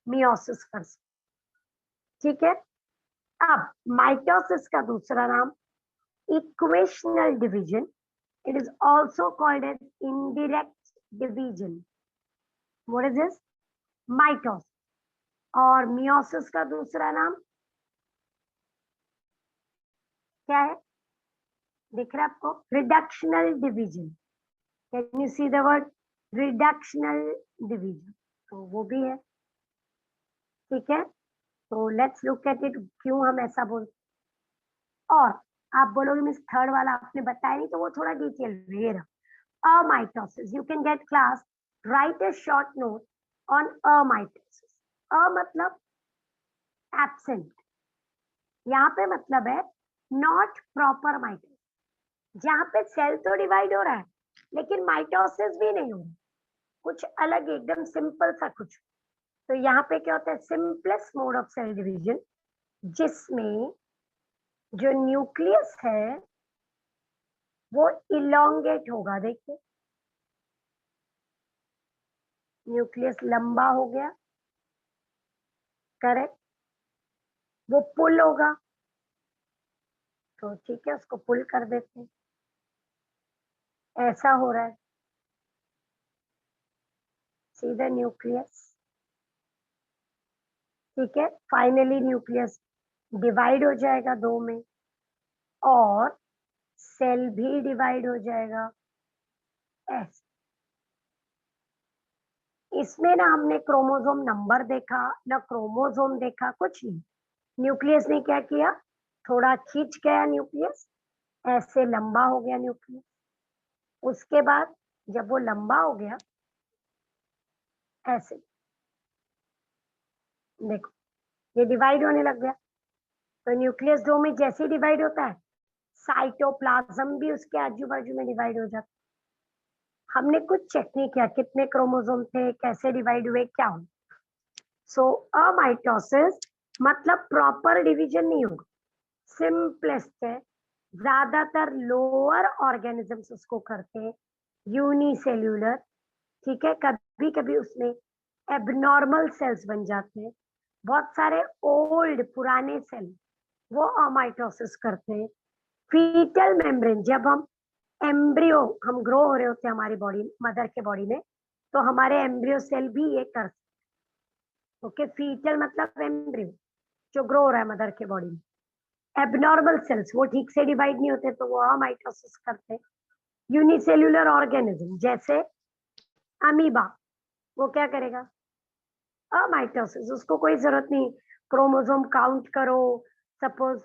मियोसिस कर सकते, ठीक है। अब माइटोसिस का दूसरा नाम equational division, it is also called as indirect division. What is this, mitosis. और मियोसिस का दूसरा नाम क्या है, दिख रहा है आपको, reductional division. Can you see the word reductional division, तो वो भी है, ठीक है। तो लेट्स लुक एट इट, क्यों हम ऐसा बोलते। और आप बोलोगे मिस थर्ड वाला आपने बताया नहीं, तो वो थोड़ा डिटेल में ये रहा, amitosis. You can get class, write a short note on amitosis. अ मतलब एब्सेंट, यहाँ पे मतलब है नॉट प्रॉपर माइटोसिस, जहाँ पे सेल तो डिवाइड हो रहा है लेकिन माइटोसिस भी नहीं हो रहा, कुछ अलग एकदम सिंपल सा कुछ। तो यहाँ पे क्या होता है, simplest mode of cell division, जिसमें जो न्यूक्लियस है वो इलोंगेट होगा। देखिए न्यूक्लियस लंबा हो गया, करेक्ट, वो पुल होगा, तो ठीक है उसको पुल कर देते हैं, ऐसा हो रहा है। सीधा न्यूक्लियस, ठीक है, फाइनली न्यूक्लियस डिवाइड हो जाएगा दो में, और सेल भी डिवाइड हो जाएगा ऐसे। इसमें ना हमने क्रोमोसोम नंबर देखा ना क्रोमोसोम देखा, कुछ नहीं। न्यूक्लियस ने क्या किया, थोड़ा खींच गया न्यूक्लियस, ऐसे लंबा हो गया न्यूक्लियस। उसके बाद जब वो लंबा हो गया ऐसे, देखो ये डिवाइड होने लग गया। तो न्यूक्लियस दो में जैसे डिवाइड होता है, साइटोप्लाज्म भी उसके आजू बाजू में डिवाइड हो जाता है। हमने कुछ चेक नहीं किया कितने क्रोमोसोम थे, कैसे डिवाइड हुए, क्या हुआ। सो अमाइटोसिस मतलब प्रॉपर डिवीजन नहीं होगा, सिंपलेस्ट है। ज्यादातर लोअर ऑर्गेनिजम्स उसको करते हैं, यूनिसेल्यूलर, ठीक है। कभी कभी उसमें एबनॉर्मल सेल्स बन जाते हैं, बहुत सारे ओल्ड पुराने सेल वो अमाइटोसिस करते हैं। फीटल मेम्ब्रेन, जब हम एम्ब्रियो, हम ग्रो हो रहे होते हैं हमारी बॉडी, मदर के बॉडी में, तो हमारे एम्ब्रियो सेल भी ये कर, ओके, फीटल मतलब एम्ब्रियो जो ग्रो हो रहा है मदर के बॉडी में। एबनॉर्मल सेल्स वो ठीक से डिवाइड नहीं होते, तो वो अमाइटोसिस करते हैं। यूनिसेल्युलर ऑर्गेनिज्म जैसे अमीबा, वो क्या करेगा, अमाइटोसिस, उसको कोई जरूरत नहीं क्रोमोसोम काउंट करो। सपोज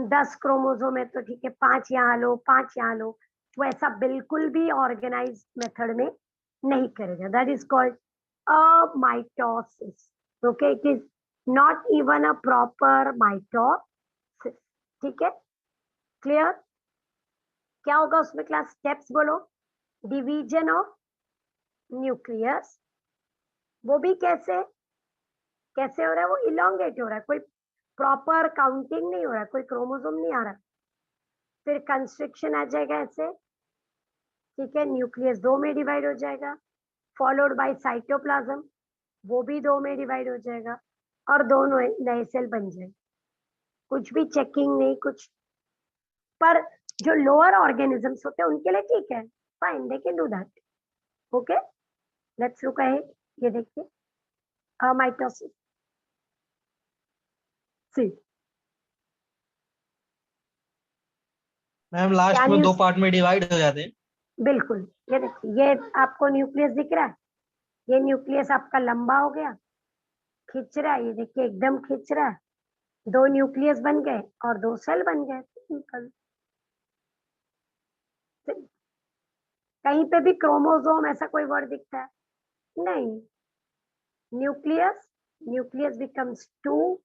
10 क्रोमोसोम है तो ठीक है 5 यहाँ लो 5 यहाँ लो, वो ऐसा बिल्कुल भी ऑर्गेनाइज मेथड में नहीं करेगा। That is called amitosis, okay, it is not even a proper mitosis, ठीक है, क्लियर। क्या होगा उसमें क्लास, स्टेप्स बोलो, डिवीजन ऑफ न्यूक्लियस, वो भी कैसे कैसे हो रहा है, वो इलोंगेट हो रहा है, कोई प्रॉपर काउंटिंग नहीं हो रहा है, कोई क्रोमोसोम नहीं आ रहा। फिर कंस्ट्रक्शन आ जाएगा ऐसे, ठीक है, न्यूक्लियस दो में डिवाइड हो जाएगा, फॉलोड बाय साइटोप्लाज्म, वो भी दो में डिवाइड हो जाएगा, और दोनों नए सेल बन जाएंगे। कुछ भी चेकिंग नहीं कुछ। पर जो लोअर ऑर्गेनिजम्स होते हैं उनके लिए ठीक है, fine, they can do that, okay. Let's look ahead, ये देखिए mitosis, see, ma'am last can में यू, 2 पार्ट में डिवाइड हो जाते हैं। बिल्कुल, ये देखिए, ये आपको न्यूक्लियस दिख रहा है, ये न्यूक्लियस आपका लंबा हो गया, खींच रहा है, ये देखिए एकदम खींच रहा है, दो न्यूक्लियस बन गए और दो सेल बन गए, सिंपल। कहीं पे भी क्रोमोसोम ऐसा कोई वर्ड दिखता है नहीं। Nucleus, nucleus becomes two,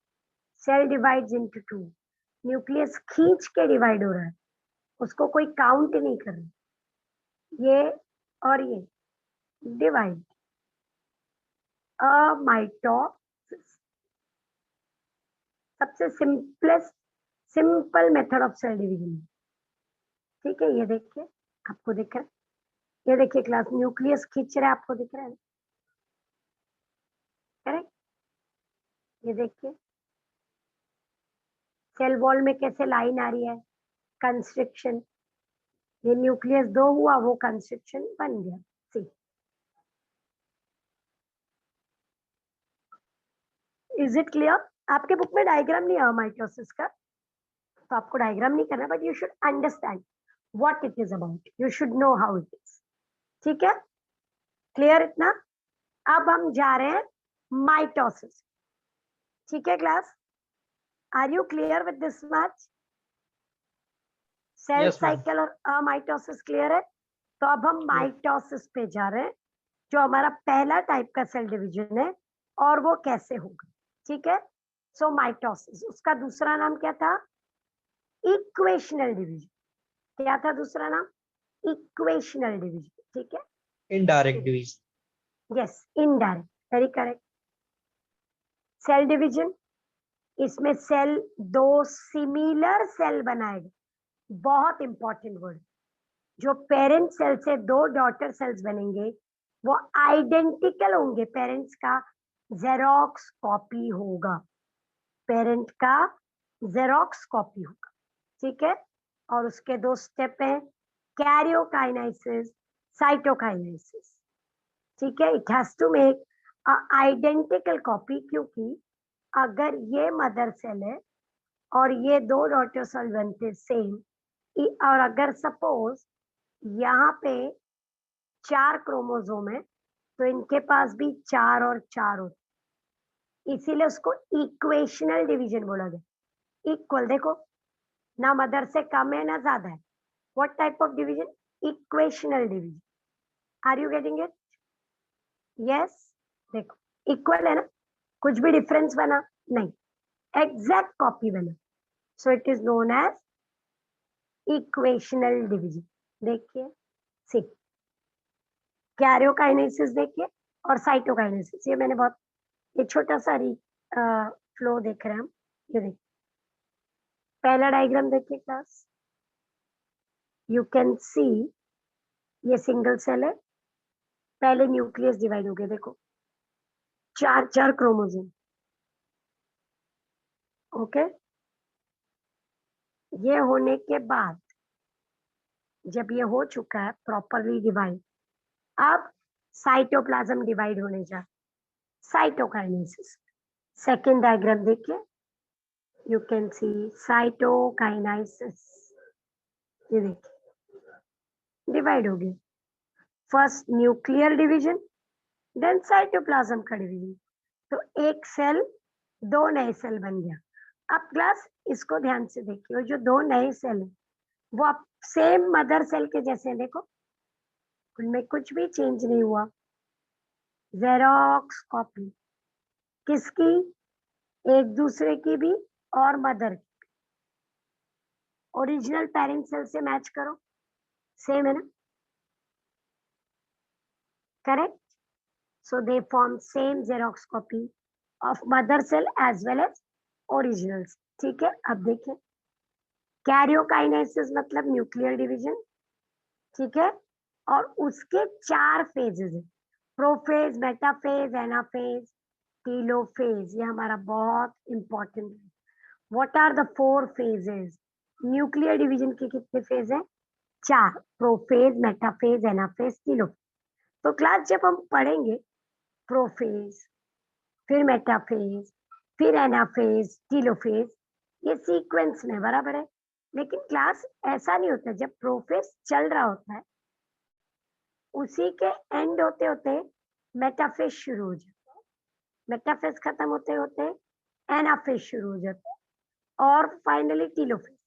cell divides into two. Nucleus खींच के डिवाइड हो रहा है, उसको कोई काउंट नहीं कर रहा, ये और ये डिवाइड, माइटोसिस, सबसे simplest simple method of cell division, ठीक है। ये देखिए आपको दिख रहा है, ये देखिए क्लास, न्यूक्लियस खींच रहा है, आपको दिख रहा है, करेक्ट। ये देखिए सेल वॉल में कैसे लाइन आ रही है, कंस्ट्रक्शन, ये न्यूक्लियस दो हुआ, वो कंस्ट्रक्शन बन गया, सी। Is it clear. आपके बुक में डायग्राम नहीं है माइटोसिस का, तो आपको डायग्राम नहीं करना, but you should understand what it is about, you should know how it is, ठीक है, क्लियर इतना। अब हम जा रहे हैं माइटोसिस, ठीक है class, are you clear with this much, cell yes ma'am. Cycle और माइटोसिस क्लियर है। तो अब हम माइटोसिस पे जा रहे हैं, जो हमारा पहला टाइप का सेल डिवीजन है, और वो कैसे होगा, ठीक है। सो माइटोसिस, उसका दूसरा नाम क्या था, इक्वेशनल डिवीजन, क्या था दूसरा नाम, इक्वेशनल डिवीजन, ठीक है। Indirect division. Yes, indirect, very correct. Cell division, इसमें सेल दो सिमिलर सेल बनाएगा, बहुत इंपॉर्टेंट वर्ड। जो पेरेंट सेल से दो डॉटर सेल्स बनेंगे वो आइडेंटिकल होंगे, पेरेंट्स का जेरोक्स कॉपी होगा, पेरेंट का जेरोक्स कॉपी होगा, ठीक है। और उसके दो स्टेप है, कैरियोकाइनेसिस, साइटोकाइनेसिस, ठीक है। It has to make identical copy, क्योंकि अगर ये मदर सेल है और ये दो डॉटर सेल बनते सेम, और अगर सपोज यहाँ पे 4 क्रोमोसोम है तो इनके पास भी 4 और 4 होते, इसीलिए उसको इक्वेशनल डिवीजन बोला गया। इक्वल, देखो ना मदर से कम है ना ज्यादा है, what type of division? Equational division. Are you getting it? Yes, देखो इक्वल है ना, कुछ भी डिफरेंस बना नहीं, एग्जैक्ट कॉपी बना, so it is known as equational division. देखिए, सी कैरियोकाइनेसिस देखिए और साइटोकाइनेसिस, ये मैंने बहुत, ये छोटा सा फ्लो देख रहे हैं हम। ये देखिए पहला डायग्राम देखिए क्लास, यू कैन सी ये सिंगल सेल है, पहले न्यूक्लियस डिवाइड हो गया, देखो 4 क्रोमोसोम, ओके। ये होने के बाद जब ये हो चुका है प्रॉपरली डिवाइड, अब साइटोप्लाज्म डिवाइड होने जा, साइटोकाइनेसिस। सेकेंड डायग्राम देखिए, यू कैन सी साइटोकाइनेसिस, ये देखिए डिवाइड हो गया, first nuclear division then cytoplasm का डिवीजन, तो एक सेल दो नए सेल बन गया। अब क्लास इसको ध्यान से देखिए, जो दो नए सेल है वो अब सेम मदर सेल के जैसे हैं, देखो उनमें कुछ भी चेंज नहीं हुआ, जेरोक्स कॉपी, किसकी? एक दूसरे की भी और मदर की। ओरिजिनल पेरेंट सेल से मैच करो, सेम है ना, correct. So they form same Xerox copy of mother cell as well as originals, ठीक है। अब देखिए कैरियोकाइनेसिस मतलब न्यूक्लियर डिवीजन, ठीक है, और उसके 4 फेजेस है, प्रोफेज, मेटाफेज, एनाफेज, टीलोफेज। ये हमारा बहुत इंपॉर्टेंट है। What are the 4 phases? Nuclear division के कितने फेज है? 4, प्रोफेज, मेटाफेज, एनाफेज, टीलोफेज। तो क्लास जब हम पढ़ेंगे प्रोफेज, फिर मेटाफेज, फिर एनाफेज, टीलोफेज, ये सीक्वेंस में बराबर है। लेकिन क्लास ऐसा नहीं होता, जब प्रोफेज चल रहा होता है उसी के एंड होते होते मेटाफेज शुरू हो जाता है, मेटाफेज खत्म होते होते एनाफेज शुरू हो जाता है, और फाइनली टीलोफेज।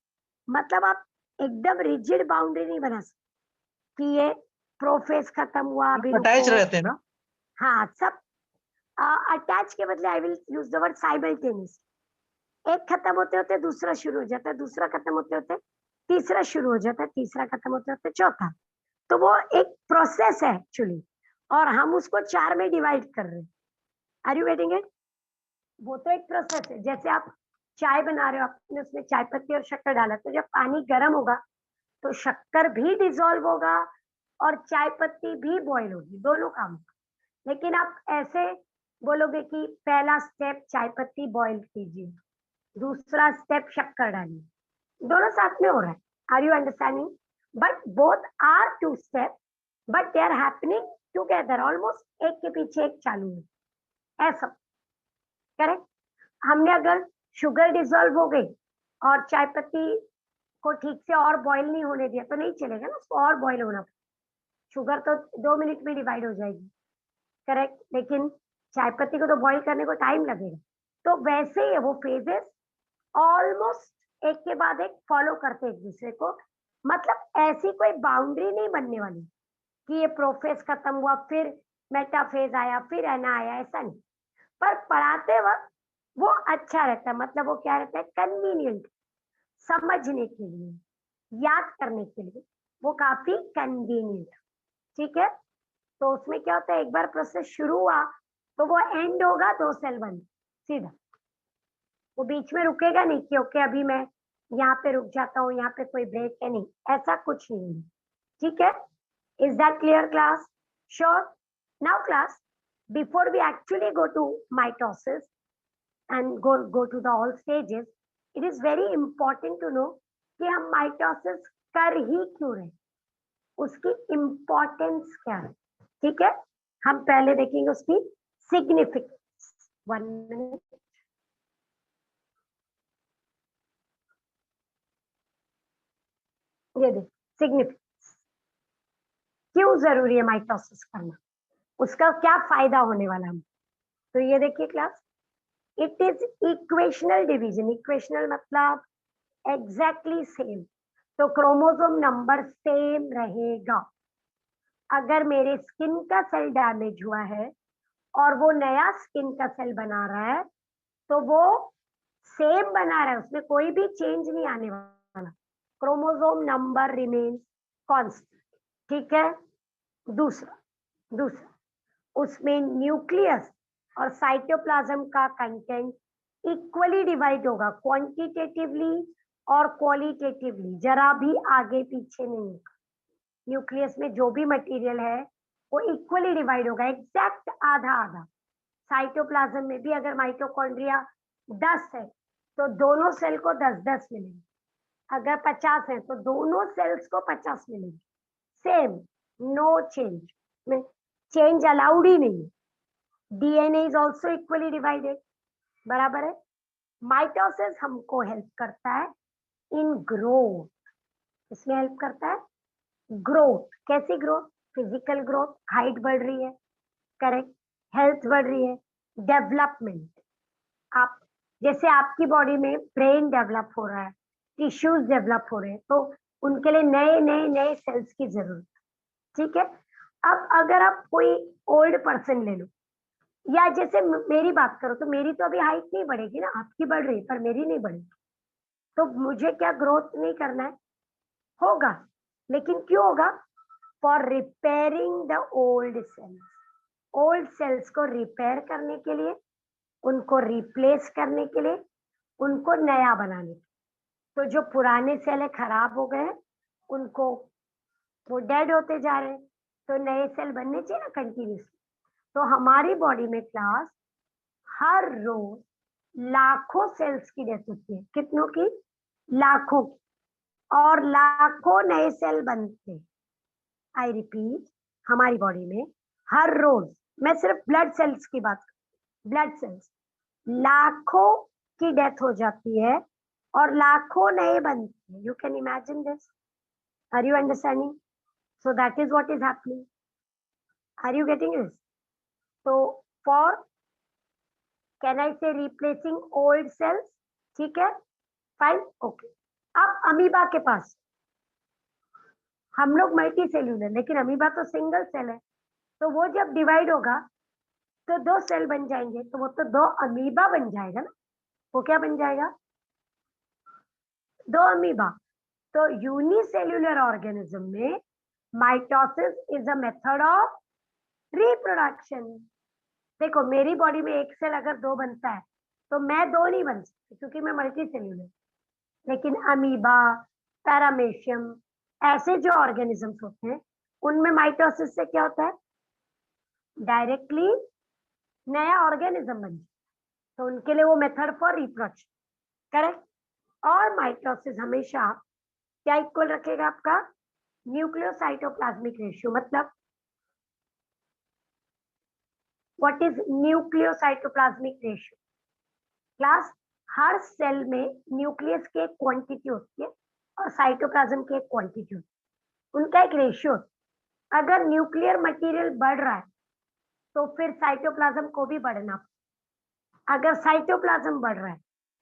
मतलब आप एकदम रिजिड बाउंड्री नहीं बना सकते कि ये प्रोफेज खत्म हुआ अभी अटैच रुको। रहते हैं ना? हाँ, सब अटैच के बदले I will use the word simultaneous. एक खत्म होते होते दूसरा शुरू हो जाता है, दूसरा खत्म होते होते तीसरा शुरू हो जाता है, तीसरा खत्म होते होते चौथा। तो वो एक प्रोसेस है एक्चुअली, और हम उसको 4 में डिवाइड कर रहे हैं। Are you getting it? वो तो एक प्रोसेस है, जैसे आप चाय बना रहे हो, आपने उसमें चाय पत्ती और शक्कर डाला, तो जब पानी गर्म होगा तो शक्कर भी डिसॉल्व होगा और चाय पत्ती भी बॉईल होगी, दोनों काम। लेकिन आप ऐसे बोलोगे कि पहला स्टेप चाय पत्ती बॉईल कीजिए, दूसरा स्टेप शक्कर डालिए, दोनों साथ में हो रहा है। Are you understanding? But both are 2 step, but they are happening together, almost एक के पीछे एक चालू है, ऐसा, करेक्ट। हमने अगर शुगर डिसॉल्व हो गई और चाय पत्ती को ठीक से और बॉईल नहीं होने दिया तो नहीं चलेगा ना, उसको और बॉईल होना। शुगर तो 2 मिनट में डिवाइड हो जाएगी, करेक्ट, लेकिन चाय पत्ती को तो बॉईल करने को टाइम लगेगा। तो वैसे ही वो फेजेस ऑलमोस्ट एक के बाद एक फॉलो करते एक दूसरे को, मतलब ऐसी कोई बाउंड्री नहीं बनने वाली कि ये प्रोफेज खत्म हुआ फिर मेटाफेज आया फिर एना आया, ऐसा नहीं। पर पढ़ाते वक्त वो अच्छा रहता है, मतलब वो क्या रहता है, कन्वीनियंट, समझने के लिए, याद करने के लिए वो काफी कन्वीनियंट, ठीक है। तो उसमें क्या होता है, एक बार प्रोसेस शुरू हुआ तो वो एंड होगा 2 सेल बन सीधा, वो बीच में रुकेगा नहीं कि ओके अभी मैं यहाँ पे रुक जाता हूँ, यहाँ पे कोई ब्रेक है, नहीं, ऐसा कुछ नहीं है। ठीक है, is that clear class? Sure. Now class, before we actually go to mitosis and go to the all stages, it is very important to know कि हम माइटोसिस कर ही क्यों रहे, उसकी इम्पोर्टेंस क्या है। ठीक है, हम पहले देखेंगे उसकी सिग्निफिकेंस। 1 मिनट, ये देख सिग्निफिकेंस, क्यों जरूरी है माइटोसिस करना, उसका क्या फायदा होने वाला है। तो ये देखिए class, it is equational division. Equational मतलब एग्जैक्टली सेम, तो क्रोमोसोम नंबर सेम रहेगा। अगर मेरे स्किन का सेल डैमेज हुआ है और वो नया स्किन का सेल बना रहा है तो वो सेम बना रहा है, उसमें कोई भी चेंज नहीं आने वाला, क्रोमोसोम नंबर रिमेन्स कांस्टेंट। ठीक है, दूसरा दूसरा उसमें न्यूक्लियस और साइटोप्लाज्म का कंटेंट इक्वली डिवाइड होगा, क्वांटिटेटिवली और क्वालिटेटिवली, जरा भी आगे पीछे नहीं होगा। न्यूक्लियस में जो भी मटेरियल है वो इक्वली डिवाइड होगा, एग्जैक्ट आधा आधा। साइटोप्लाज्म में भी अगर माइटोकॉन्ड्रिया 10 है तो दोनों सेल को 10-10 मिलेंगे, अगर 50 है तो दोनों सेल्स को 50 मिलेंगे, सेम, नो चेंज, में चेंज अलाउड ही नहीं। DNA is also equally divided, बराबर है। माइटोसिस हमको हेल्प करता है इन ग्रोथ, इसमें हेल्प करता है ग्रोथ। कैसी ग्रोथ? फिजिकल ग्रोथ, हाइट बढ़ रही है, करेक्ट, हेल्थ बढ़ रही है, डेवलपमेंट। आप जैसे आपकी बॉडी में ब्रेन डेवलप हो रहा है, टिश्यूज डेवलप हो रहे हैं, तो उनके लिए नए नए नए सेल्स की जरूरत। ठीक है, अब अगर आप कोई ओल्ड पर्सन ले लो, या जैसे मेरी बात करो तो मेरी तो अभी हाइट नहीं बढ़ेगी ना, आपकी बढ़ रही है पर मेरी नहीं बढ़ेगी, तो मुझे क्या ग्रोथ नहीं करना है? होगा, लेकिन क्यों होगा? For repairing the old cells, old cells को रिपेयर करने के लिए, उनको रिप्लेस करने के लिए, उनको नया बनाने के लिए। तो जो पुराने सेल है खराब हो गए, उनको, वो डेड होते जा रहे हैं, तो नए सेल बनने चाहिए ना कंटिन्यूसली। तो हमारी बॉडी में क्लास हर रोज लाखों सेल्स की डेथ होती है, कितनों की? लाखों की, और लाखों नए सेल बनते हैं। आई रिपीट, हमारी बॉडी में हर रोज, मैं सिर्फ ब्लड सेल्स की बात, ब्लड सेल्स लाखों की डेथ हो जाती है और लाखों नए बनते हैं। You can imagine this, are you understanding? So that is what is happening, are you getting this? तो for, can I say replacing old sales, ठीक है, फाइन, ओके। अब अमीबा के पास, हम लोग मल्टी सेल्यूलर, लेकिन अमीबा तो सिंगल सेल है, तो वो जब डिवाइड होगा तो 2 सेल बन जाएंगे, तो वो तो 2 अमीबा बन जाएगा ना, वो क्या बन जाएगा? 2 अमीबा। तो यूनिसेल्यूलर ऑर्गेनिज्म में mitosis is a method of reproduction. देखो मेरी बॉडी में एक सेल अगर 2 बनता है तो मैं 2 नहीं बन सकती क्योंकि मैं मल्टी सेल्यूलर, लेकिन अमीबा, पैरामेशियम, ऐसे जो ऑर्गेनिजम्स होते हैं उनमें माइटोसिस से क्या होता है? डायरेक्टली नया ऑर्गेनिज्म बन जाए, तो उनके लिए वो मेथड फॉर रिप्रोडक्शन, करेक्ट। और माइटोसिस हमेशा क्या इक्वल रखेगा? आपका न्यूक्लियोसाइटोप्लाज्मिक रेशियो। मतलब what is nucleocytoplasmic ratio? Class, हर सेल में न्यूक्लियस की एक क्वांटिटी होती है और साइटोप्लाज्म की एक क्वांटिटी होती है, उनका एक रेशियो। अगर न्यूक्लियर मटेरियल बढ़ रहा है तो फिर साइटोप्लाज्म को भी बढ़ना, अगर साइटोप्लाज्म बढ़ रहा है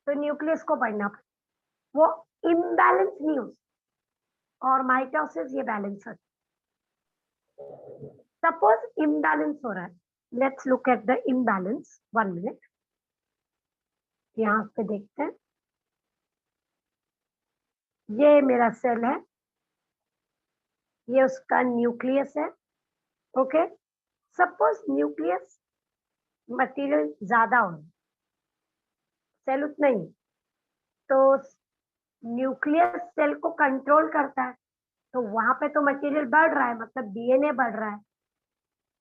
तो न्यूक्लियस को बढ़ना, वो इम्बैलेंस नहीं हो। और माइटोसिस ये बैलेंस है। सपोज इम्बैलेंस हो रहा है, let's look at the imbalance, 1 minute, यहाँ पे देखते हैं। ये मेरा सेल है, ये उसका न्यूक्लियस है, ओके। सपोज न्यूक्लियस मटेरियल ज्यादा हो, सेल उतना ही, तो न्यूक्लियस सेल को कंट्रोल करता है, तो वहां पे तो मटेरियल बढ़ रहा है, मतलब डीएनए बढ़ रहा है,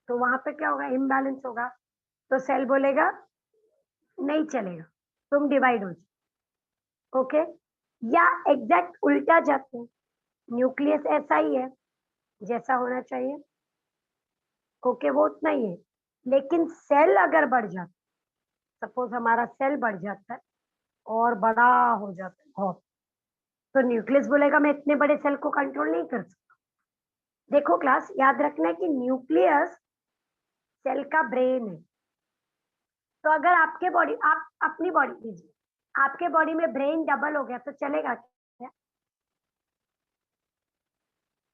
तो वहां पे क्या होगा, इम्बैलेंस होगा, तो सेल बोलेगा नहीं चलेगा, तुम डिवाइड हो जाओ। ओके, या एग्जैक्ट उल्टा जाते हैं, न्यूक्लियस ऐसा ही है जैसा होना चाहिए, ओके वो उतना ही है, लेकिन सेल अगर बढ़ जाता, सपोज हमारा सेल बढ़ जाता है और बड़ा हो जाता है बहुत, तो न्यूक्लियस बोलेगा मैं इतने बड़े सेल को कंट्रोल नहीं कर सकता। देखो क्लास, याद रखना है कि न्यूक्लियस सेल का ब्रेन है, तो अगर आपके बॉडी, आप अपनी बॉडी लीजिए, आपके बॉडी में ब्रेन डबल हो गया तो चलेगा क्या?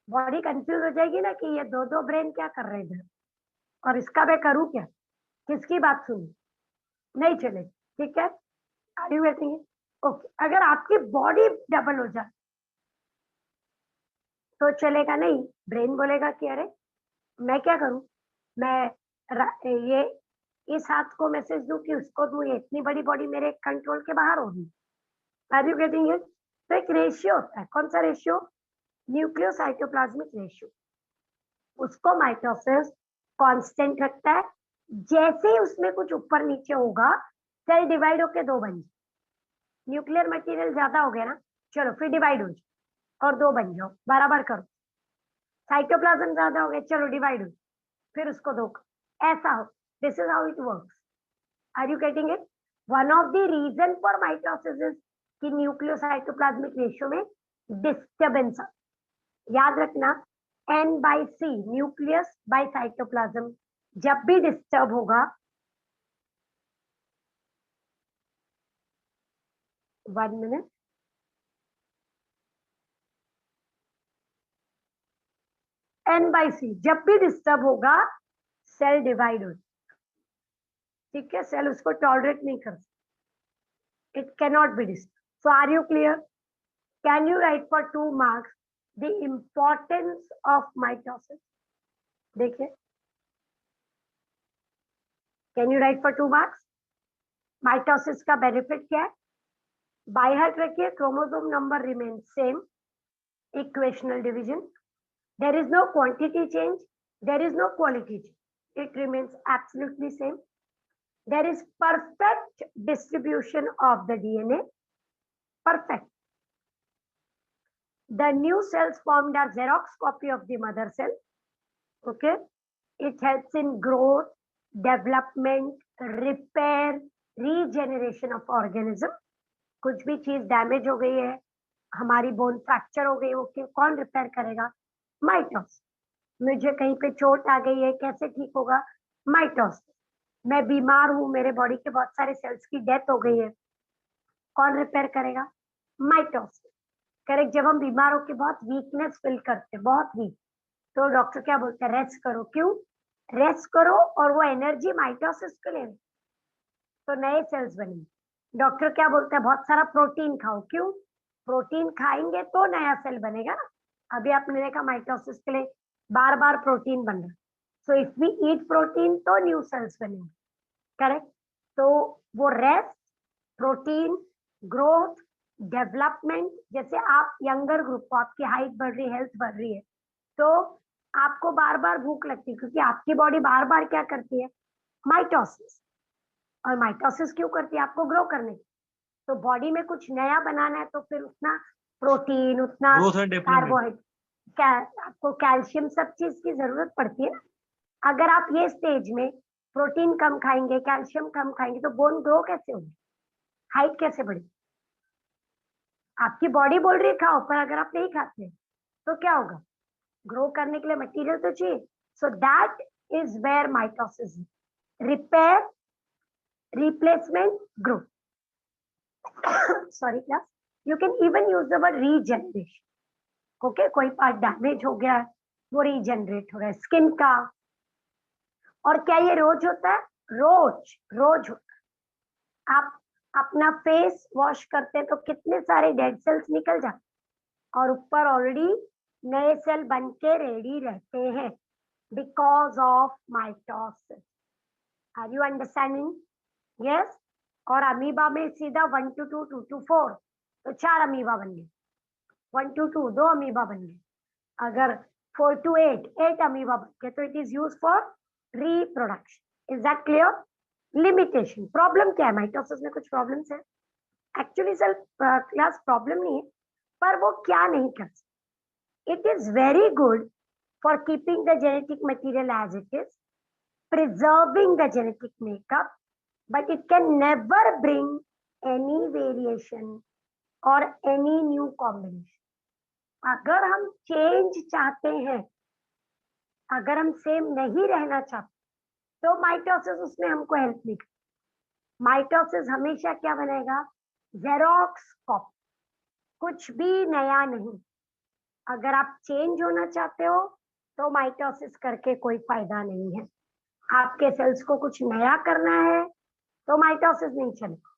बॉडी कंफ्यूज हो जाएगी ना कि ये दो दो ब्रेन क्या कर रहे हैं इधर, और इसका मैं करूं क्या, किसकी बात सुनी, नहीं चलेगी। ठीक है, are you getting it? Okay, अगर आपकी बॉडी डबल हो जाए तो चलेगा नहीं, ब्रेन बोलेगा कि अरे मैं क्या करूं, ये इस हाथ को मैसेज दूं कि उसको दूं, ये इतनी बड़ी बॉडी मेरे कंट्रोल के बाहर होगी। Are you getting it? तो एक रेशियो होता है, कौन सा रेशियो, न्यूक्लियोसाइटोप्लाज्मिक रेशियो, उसको माइटोसिस कांस्टेंट रखता है, जैसे ही उसमें कुछ ऊपर नीचे होगा सेल डिवाइड होके दो बन जाए, न्यूक्लियर मटेरियल ज्यादा हो गया ना, चलो फिर डिवाइड हो जाओ और दो बन जाओ, बराबर करो, साइटोप्लाज्म ज्यादा हो गया, चलो डिवाइड हो, फिर उसको दो, ऐसा हो, this is how it works. Are you getting it? One of the reason for mitosis is कि न्यूक्लियोसाइटोप्लाज्मिक रेशियो में डिस्टर्बेंस। याद रखना, N by C, nucleus by cytoplasm, जब भी डिस्टर्ब होगा, 1 मिनट, एन बाई सी जब भी डिस्टर्ब होगा सेल डिवाइड हो, ठीक है, सेल उसको टॉलरेट नहीं कर सकता, it cannot be disturb. So are you clear? Can you write for 2 marks the importance of mitosis? देखिए, can you write for 2 marks? Mitosis का बेनिफिट क्या है? बाय हार्ट रखिए, chromosome number remain same, equational division, there is no quantity change, there is no quality change, it remains absolutely same, there is perfect distribution of the DNA, perfect, the new cells formed are xerox copy of the mother cell, okay, it helps in growth, development, repair, regeneration of organism। कुछ भी चीज damage हो गई है, हमारी bone fracture हो गई, वो कौन रिपेयर करेगा? माइटोसिस। मुझे कहीं पे चोट आ गई है, कैसे ठीक होगा? माइटोसिस। मैं बीमार हूं, मेरे बॉडी के बहुत सारे सेल्स की डेथ हो गई है, कौन रिपेयर करेगा? माइटोसिस। करेक्ट, जब हम बीमार होकर बहुत वीकनेस फील करते हैं, बहुत वीक, तो डॉक्टर क्या बोलते हैं? रेस्ट करो। क्यों रेस्ट करो? और वो एनर्जी माइटोसिस को ले, तो नए सेल्स बनेंगे। डॉक्टर क्या बोलते हैं? बहुत सारा प्रोटीन खाओ। क्यों? प्रोटीन खाएंगे तो नया सेल बनेगा ना। अभी आपने देखा माइटोसिस के लिए बार बार प्रोटीन बन रहा है, so if we eat protein तो न्यू सेल्स बनेंगे। करेक्ट, तो वो रेस्ट, प्रोटीन, ग्रोथ, डेवलपमेंट, जैसे आप यंगर ग्रुप को, आपकी हाइट बढ़ रही, हेल्थ बढ़ रही है, तो आपको बार बार भूख लगती है, क्योंकि आपकी बॉडी बार बार क्या करती है? माइटोसिस। और माइटोसिस क्यों करती है? आपको ग्रो करने की। तो बॉडी में कुछ नया बनाना है, तो फिर उतना प्रोटीन, उतना कार्बोहाइड्रेट, आपको कैल्शियम, सब चीज की जरूरत पड़ती है ना। अगर आप ये स्टेज में प्रोटीन कम खाएंगे, कैल्शियम कम खाएंगे, तो बोन ग्रो कैसे होगी? हाइट कैसे बढ़ेगी? आपकी बॉडी बोल रही है खाओ, पर अगर आप नहीं खाते तो क्या होगा? ग्रो करने के लिए मटेरियल तो चाहिए। So that is where mitosis, repair, replacement, growth. Sorry class, you can even use the word regeneration. Okay, कोई पार्ट डैमेज हो गया, वो रीजनरेट हो रहा है, स्किन का। और क्या ये रोज होता है? रोज रोज होता है। आप अपना फेस वॉश करते हैं तो कितने सारे डेड सेल्स निकल जाते, और ऊपर ऑलरेडी नए सेल बन के रेडी रहते हैं। because of mitosis. Are you understanding? Yes. और अमीबा में सीधा 1 to 2, 2 to 4, तो 4 अमीबा बन गए. 1 to 2, 2 अमीबा बन गए. अगर 4 to 8, 8 अमीबा बन गए, तो it is use for reproduction. Is that clear? Limitation. Problem क्या है? माइटोसिस में कुछ प्रॉब्लम्स है. एक्चुअली सर क्लास प्रॉब्लम नहीं है, पर वो क्या नहीं कर सकते. It is very good for keeping the genetic material as it is, preserving the genetic makeup, but it can never bring any variation or any new combination. अगर हम चेंज चाहते हैं, अगर हम सेम नहीं रहना चाहते, तो माइटोसिस उसमें हमको हेल्प नहीं करता. माइटोसिस हमेशा क्या बनाएगा? जेरोक्स कॉपी, कुछ भी नया नहीं. अगर आप चेंज होना चाहते हो तो माइटोसिस करके कोई फायदा नहीं है. आपके सेल्स को कुछ नया करना है तो माइटोसिस नहीं चलेगा.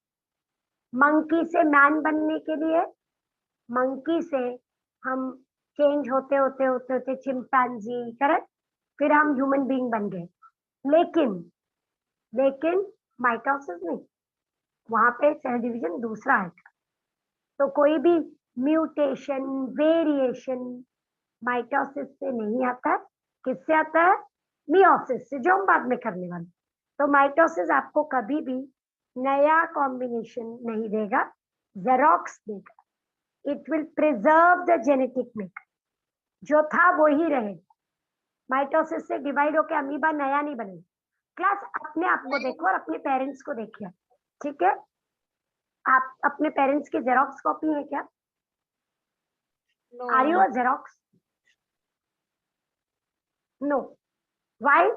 मंकी से मैन बनने के लिए, मंकी से हम चेंज होते होते होते होते चिंपैंजी, करेक्ट, फिर हम ह्यूमन बीइंग बन गए. लेकिन माइटोसिस नहीं, वहां पे सेल डिवीजन दूसरा है. तो कोई भी म्यूटेशन, वेरिएशन माइटोसिस से नहीं आता है. किससे आता है? मियोसिस से, जो हम बाद में करने वाले. तो माइटोसिस आपको कभी भी नया कॉम्बिनेशन नहीं देगा, जेरोक्स देगा. It will preserve the genetic makeup, जो था वो ही रहेगा. माइटोसिस से डिवाइड होकर अमीबा नया नहीं बनेगा. क्लास अपने आप को देखो और अपने पेरेंट्स को देखिए, ठीक है? आप अपने पेरेंट्स की जेरोक्स कॉपी है क्या? Are you a Xerox? No. Why?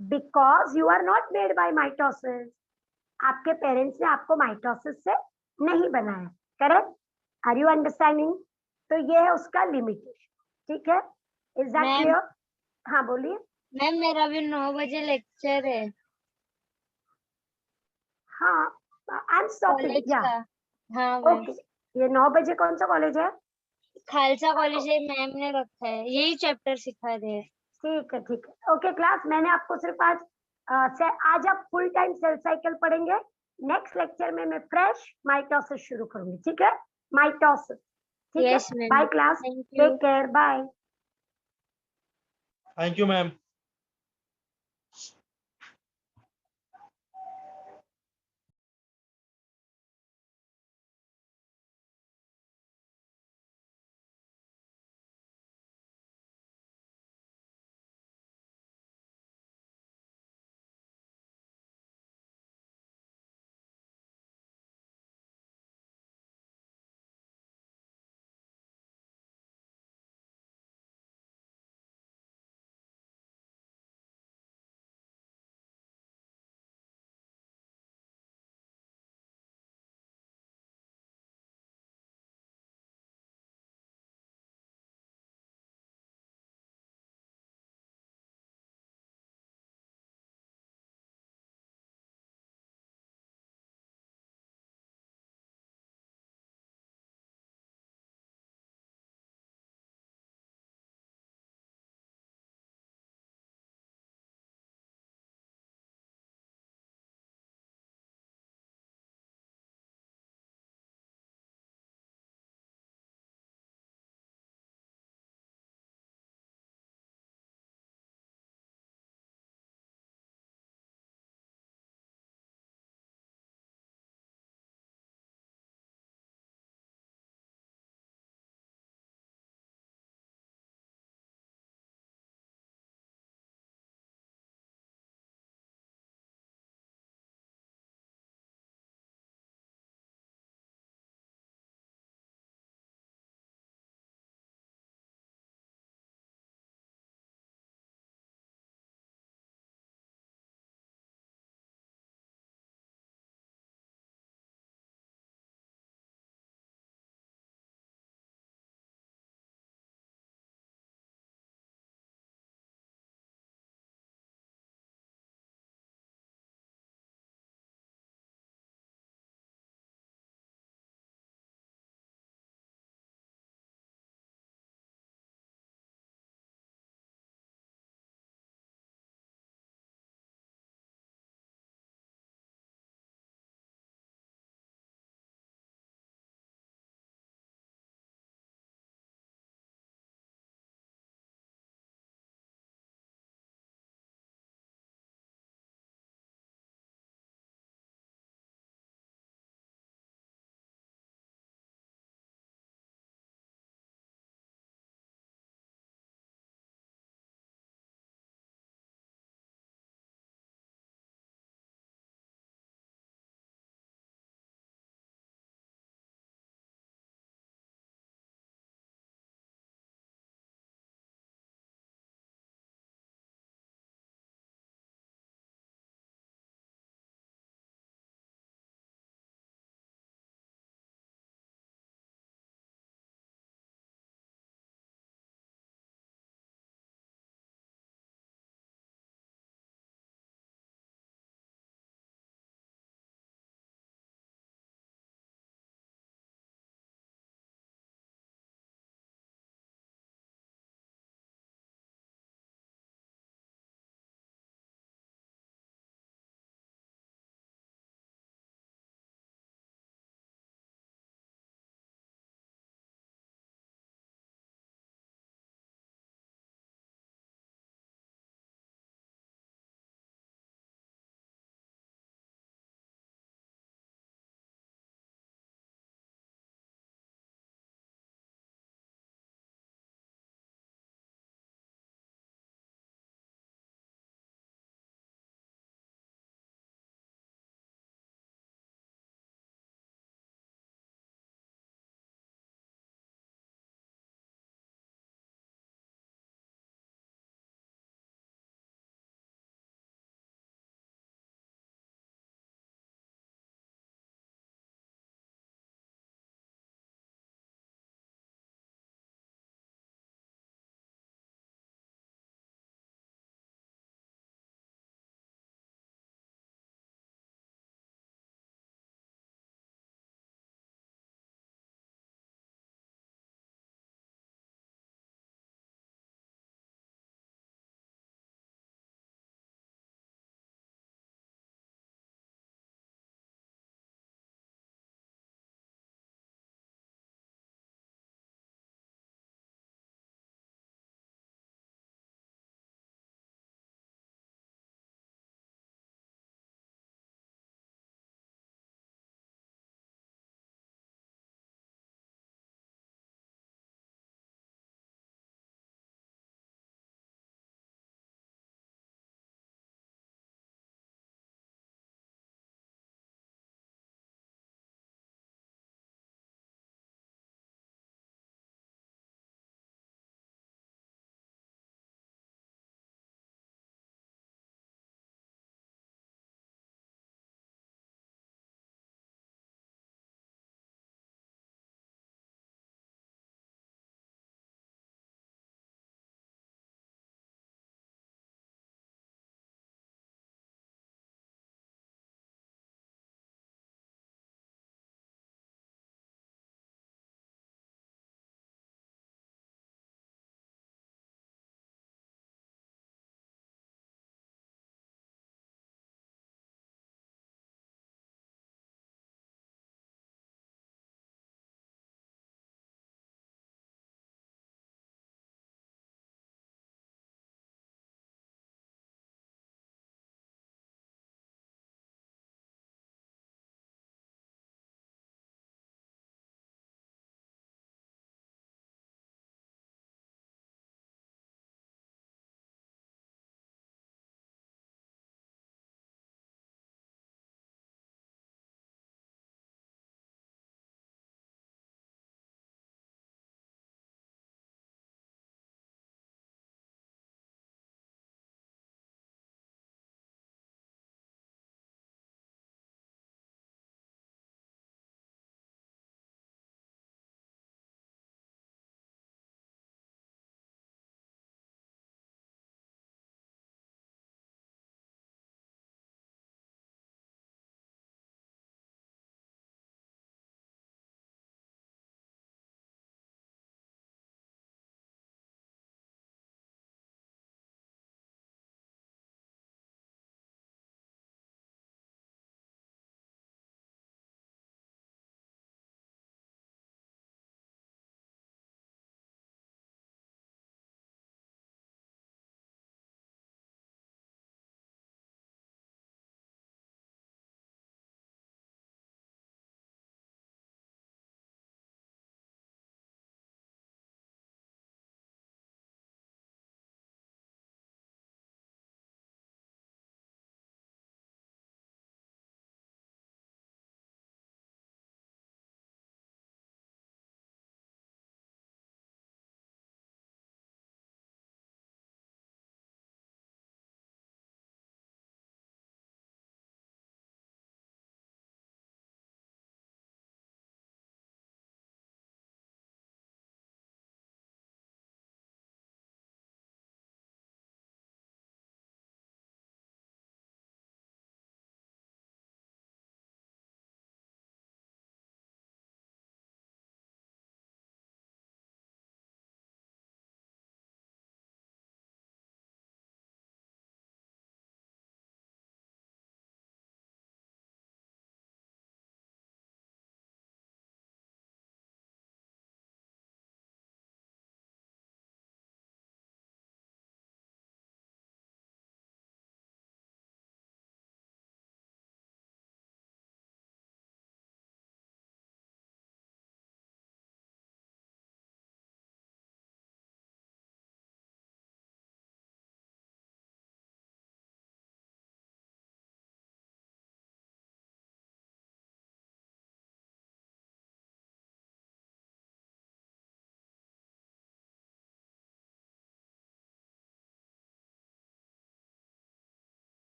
Because you are not made by mitosis. आपके पेरेंट्स ने आपको माइटोसिस से नहीं बनाया. करेक्ट? Are you understanding? तो ये है उसका लिमिटेशन. ठीक है? Is that clear? हाँ बोलिए. मैम मेरा भी 9 बजे लेक्चर है. हाँ, आई एम स्टॉपिंग. कॉलेज या का. हाँ मैम. ओके. ये 9 बजे कौन सा कॉलेज है? खालसा कॉलेज है, मैम ने रखा है. यही चैप्टर सिखा रहे हैं. ठीक है, ठीक है. ओके क्लास, मैंने आपको सिर्फ आज आप फुल टाइम सेल साइकिल पढ़ेंगे. नेक्स्ट लेक्चर में मैं फ्रेश माइटोसिस शुरू करूंगी. ठीक है? माइटोसिस. ठीक है? Yes, ma'am. Bye class. Thank you. Take care. Bye. Thank you ma'am.